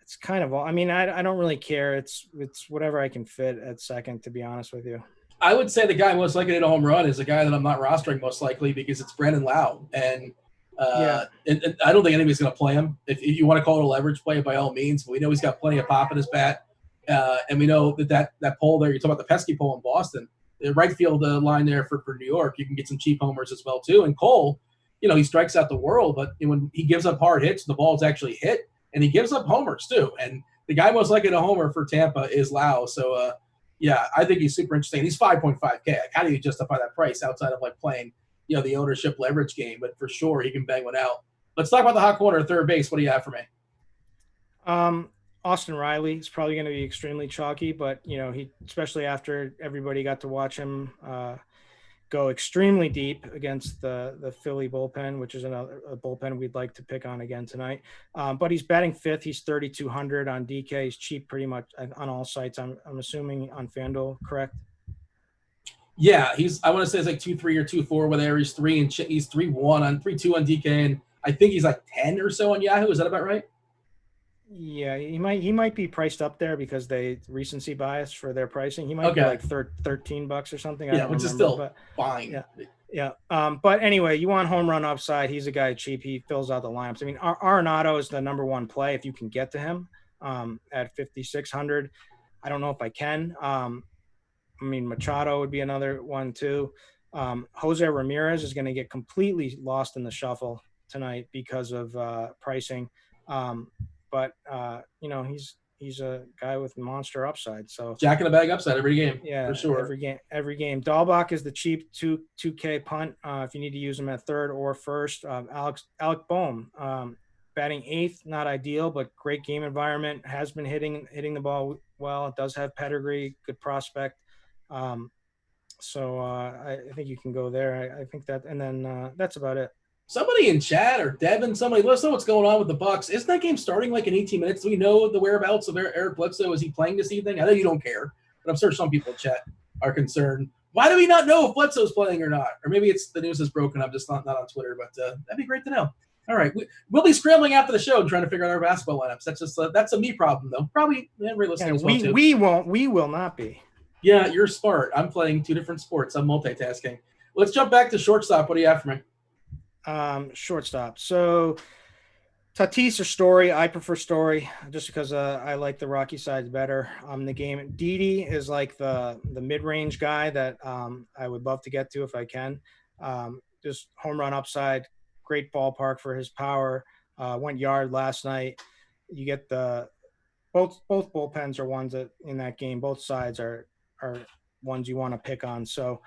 it's kind of all. I mean, I don't really care. It's whatever I can fit at second, to be honest with you. I would say the guy most likely to hit a home run is the guy that I'm not rostering most likely because it's Brandon Lau. And and I don't think anybody's going to play him. If you want to call it a leverage play, by all means. But we know he's got plenty of pop in his bat. And we know that poll there, you talk about the pesky poll in Boston, the right field line there for New York, you can get some cheap homers as well too. And Cole, he strikes out the world, but when he gives up hard hits, the ball's actually hit, and he gives up homers too. And the guy most likely to homer for Tampa is Lau. So, yeah, I think he's super interesting. He's 5.5K. Like, how do you justify that price outside of like playing, the ownership leverage game? But for sure, he can bang one out. Let's talk about the hot corner, third base. What do you have for me? Austin Riley is probably going to be extremely chalky, but he, especially after everybody got to watch him go extremely deep against the Philly bullpen, which is a bullpen we'd like to pick on again tonight. But he's batting fifth. He's 3,200 on DK. He's cheap pretty much on all sites. I'm assuming on FanDuel, correct? Yeah, I want to say it's like 2.3 or 2.4 where he's 3 and he's 3.1 on 3.2 on DK, and I think he's like 10 or so on Yahoo. Is that about right? Yeah, he might be priced up there because they recency bias for their pricing. He might be like $13 or something. Yeah, which is still fine. Yeah. But anyway, you want home run upside. He's a guy cheap. He fills out the lineups. I mean, Arenado is the number one play if you can get to him at 5,600. I don't know if I can. I mean, Machado would be another one too. Jose Ramirez is going to get completely lost in the shuffle tonight because of pricing. But he's a guy with monster upside. So jack in the bag upside every game. Yeah, for sure. Every game. Dahlbach is the cheap 2K punt. If you need to use him at third or first. Alec Bohm, batting eighth, not ideal, but great game environment. Has been hitting the ball well. It does have pedigree, good prospect. So I think you can go there. I think that, and then that's about it. Somebody in chat or Devin, somebody, let us know what's going on with the Bucks. Isn't that game starting like in 18 minutes? Do we know the whereabouts of Eric Bledsoe? Is he playing this evening? I know you don't care, but I'm sure some people in chat are concerned. Why do we not know if Bledsoe's playing or not? Or maybe it's the news is broken. I'm just not on Twitter, but that'd be great to know. All right. We'll be scrambling after the show and trying to figure out our basketball lineups. That's just that's a me problem, though. Probably realistic as well, too. We will not be. Yeah, you're smart. I'm playing two different sports. I'm multitasking. Let's jump back to shortstop. What do you have for me? Shortstop. So Tatis or Story. I prefer Story just because I like the Rocky side better. The game. Didi is like the mid-range guy that I would love to get to if I can. Just home run upside, great ballpark for his power. Went yard last night. You get both bullpens are ones that in that game. Both sides are ones you want to pick on. So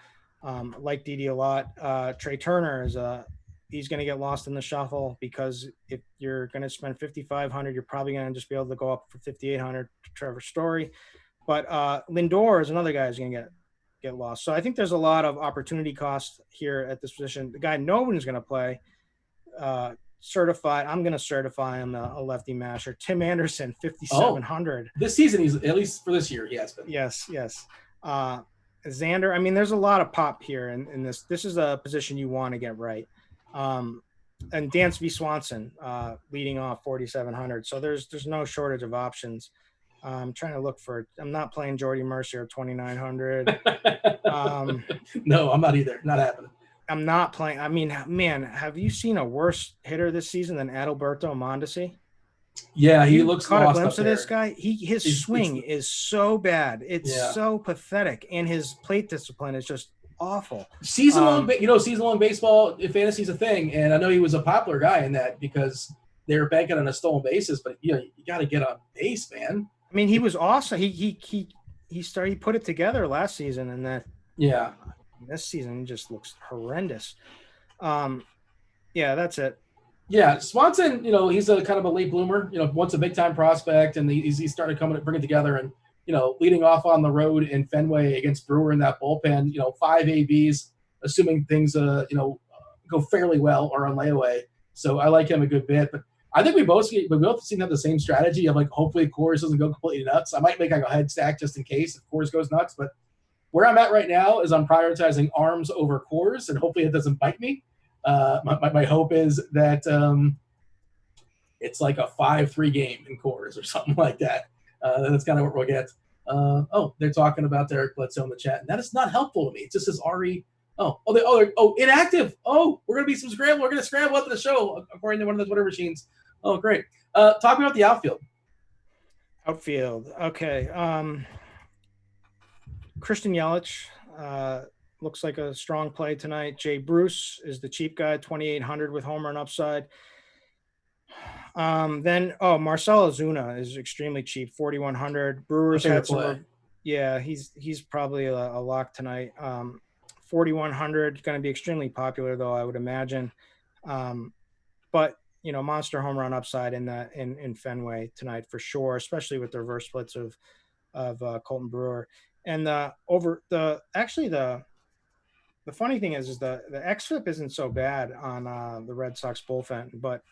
like Didi a lot. Trey Turner is he's going to get lost in the shuffle because if you're going to spend $5,500, you're probably going to just be able to go up for $5,800 to Trevor Story. But Lindor is another guy who's going to get lost. So I think there's a lot of opportunity cost here at this position. The guy no one is going to play certified. I'm going to certify him a lefty masher. Tim Anderson, 5,700. This season, he's at least for this year, he has been. Yes. Xander. I mean, there's a lot of pop here in this. This is a position you want to get right. And Dansby Swanson leading off 4,700. So there's no shortage of options. I'm trying to look for. I'm not playing Jordy Mercer at 2,900. No, I'm not either. Not happening. I'm not playing. I mean, man, have you seen a worse hitter this season than Adalberto Mondesi? Yeah, he looks caught lost a glimpse up of there. this guy. His swing is so bad. It's so pathetic, and his plate discipline is just awful. Season-long baseball, fantasy is a thing, and I know he was a popular guy in that because they were banking on a stolen bases, but you got to get on base, man. I mean, he was awesome. He put it together last season, and that this season just looks horrendous. That's it. Yeah, Swanson, he's a kind of a late bloomer. Once a big time prospect, and he's starting to bring it together, and leading off on the road in Fenway against Brewer in that bullpen. 5 ABs, assuming things go fairly well or on layaway. So I like him a good bit, but I think we both seem to have the same strategy of hopefully Coors doesn't go completely nuts. I might make a head stack just in case if Coors goes nuts, but where I'm at right now is I'm prioritizing arms over Coors, and hopefully it doesn't bite me. My hope is that it's like a 5-3 game in Coors or something like that. That's kind of what we'll get. They're talking about Derek Bledsoe in the chat, and that is not helpful to me. It just says Ari. They're inactive. We're gonna be some scramble. We're gonna scramble after the show according to one of the Twitter machines. Oh, great. Talking about the outfield. Outfield. Okay. Christian Yelich looks like a strong play tonight. Jay Bruce is the cheap guy, 2,800 with home run upside. Then Marcell Ozuna is extremely cheap, 4,100. Brewers had some. Yeah, he's probably a lock tonight. 4,100, going to be extremely popular though, I would imagine. But monster home run upside in Fenway tonight for sure, especially with the reverse splits of Colton Brewer. And the funny thing is the xFIP isn't so bad on the Red Sox bullpen, but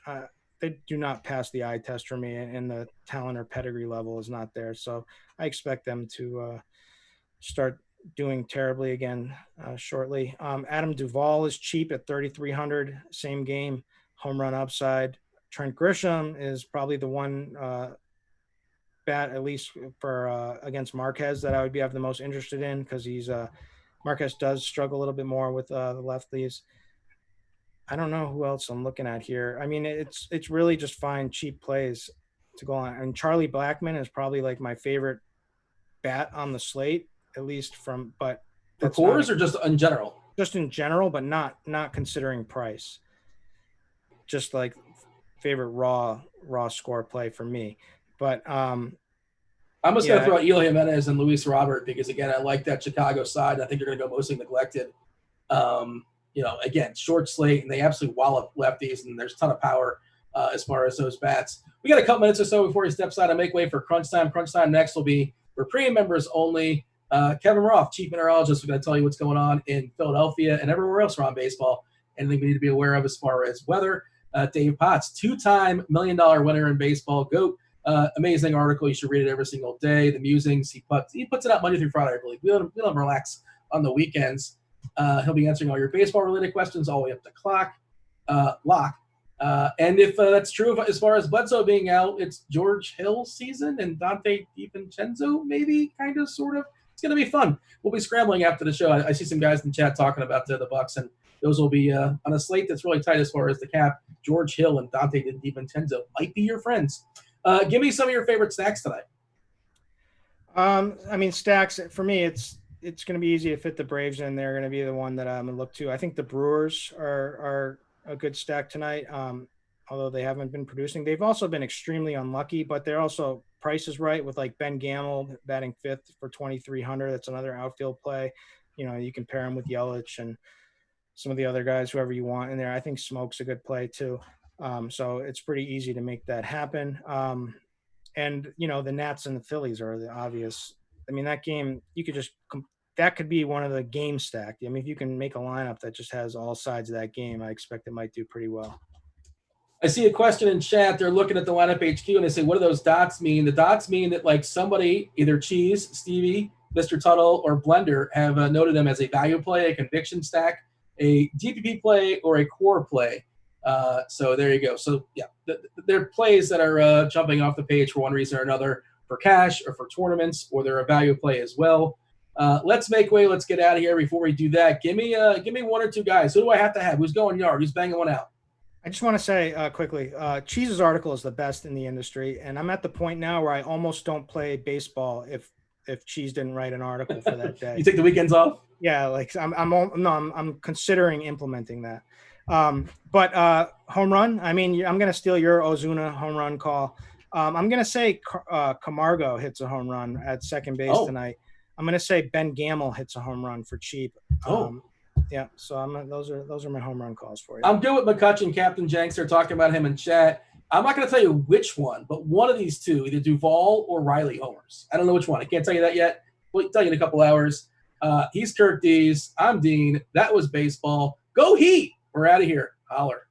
they do not pass the eye test for me, and the talent or pedigree level is not there. So I expect them to start doing terribly again shortly. Adam Duvall is cheap at 3,300, same game, home run upside. Trent Grisham is probably the one bat, at least for against Marquez, that I would have the most interested in, because Marquez does struggle a little bit more with the lefties. I don't know who else I'm looking at here. I mean, it's really just find cheap plays to go on. And Charlie Blackmon is probably like my favorite bat on the slate, at least but for cores or just in general? Just in general, but not considering price. Just like favorite raw score play for me. But I'm just going to throw out Eloy Jimenez and Luis Robert, because again, I like that Chicago side. I think they're going to go mostly neglected. Again, short slate, and they absolutely wallop lefties, and there's a ton of power as far as those bats. We got a couple minutes or so before he steps out and make way for Crunch Time. Crunch Time next will be for premium members only. Kevin Roth, chief mineralogist, we're going to tell you what's going on in Philadelphia and everywhere else around baseball. Anything we need to be aware of as far as weather. Dave Potts, two-time $1 million winner in baseball. GOAT. Amazing article. You should read it every single day. The musings. He puts it out Monday through Friday, I believe. We let him relax on the weekends. He'll be answering all your baseball-related questions all the way up to lock. And if that's true, as far as Bledsoe being out, it's George Hill season and Dante DiVincenzo, maybe, kind of, sort of. It's going to be fun. We'll be scrambling after the show. I see some guys in the chat talking about the Bucks, and those will be on a slate that's really tight as far as the cap. George Hill and Dante DiVincenzo might be your friends. Give me some of your favorite stacks tonight. Stacks, for me, it's going to be easy to fit the Braves in. They're going to be the one that I'm going to look to. I think the Brewers are a good stack tonight, although they haven't been producing. They've also been extremely unlucky, but they're also price is right with like Ben Gamel batting fifth for 2,300. That's another outfield play. You can pair him with Yelich and some of the other guys, whoever you want in there. I think Smoke's a good play too. So it's pretty easy to make that happen. And the Nats and the Phillies are the obvious. I mean, that game, you could just that could be one of the game stack. I mean, if you can make a lineup that just has all sides of that game, I expect it might do pretty well. I see a question in chat. They're looking at the lineup HQ and they say, what do those dots mean? The dots mean that like somebody, either Cheese, Stevie, Mr. Tuttle, or Blender have noted them as a value play, a conviction stack, a DPP play, or a core play. So there you go. So yeah, they're plays that are jumping off the page for one reason or another, for cash or for tournaments, or they're a value play as well. Let's make way. Let's get out of here. Before we do that, give me one or two guys. Who do I have to have? Who's going yard? Who's banging one out? I just want to say quickly, Cheese's article is the best in the industry, and I'm at the point now where I almost don't play baseball if Cheese didn't write an article for that day. You take the weekends off? Yeah, like I'm considering implementing that. But home run, I mean, I'm going to steal your Ozuna home run call. I'm going to say Camargo hits a home run at second base tonight. I'm going to say Ben Gamel hits a home run for cheap. Yeah, so those are my home run calls for you. I'm good with McCutcheon. Captain Jenks, they're talking about him in chat. I'm not going to tell you which one, but one of these two, either Duvall or Riley homers. I don't know which one. I can't tell you that yet. We'll tell you in a couple hours. He's Kirk Dees. I'm Dean. That was baseball. Go Heat. We're out of here. Holler.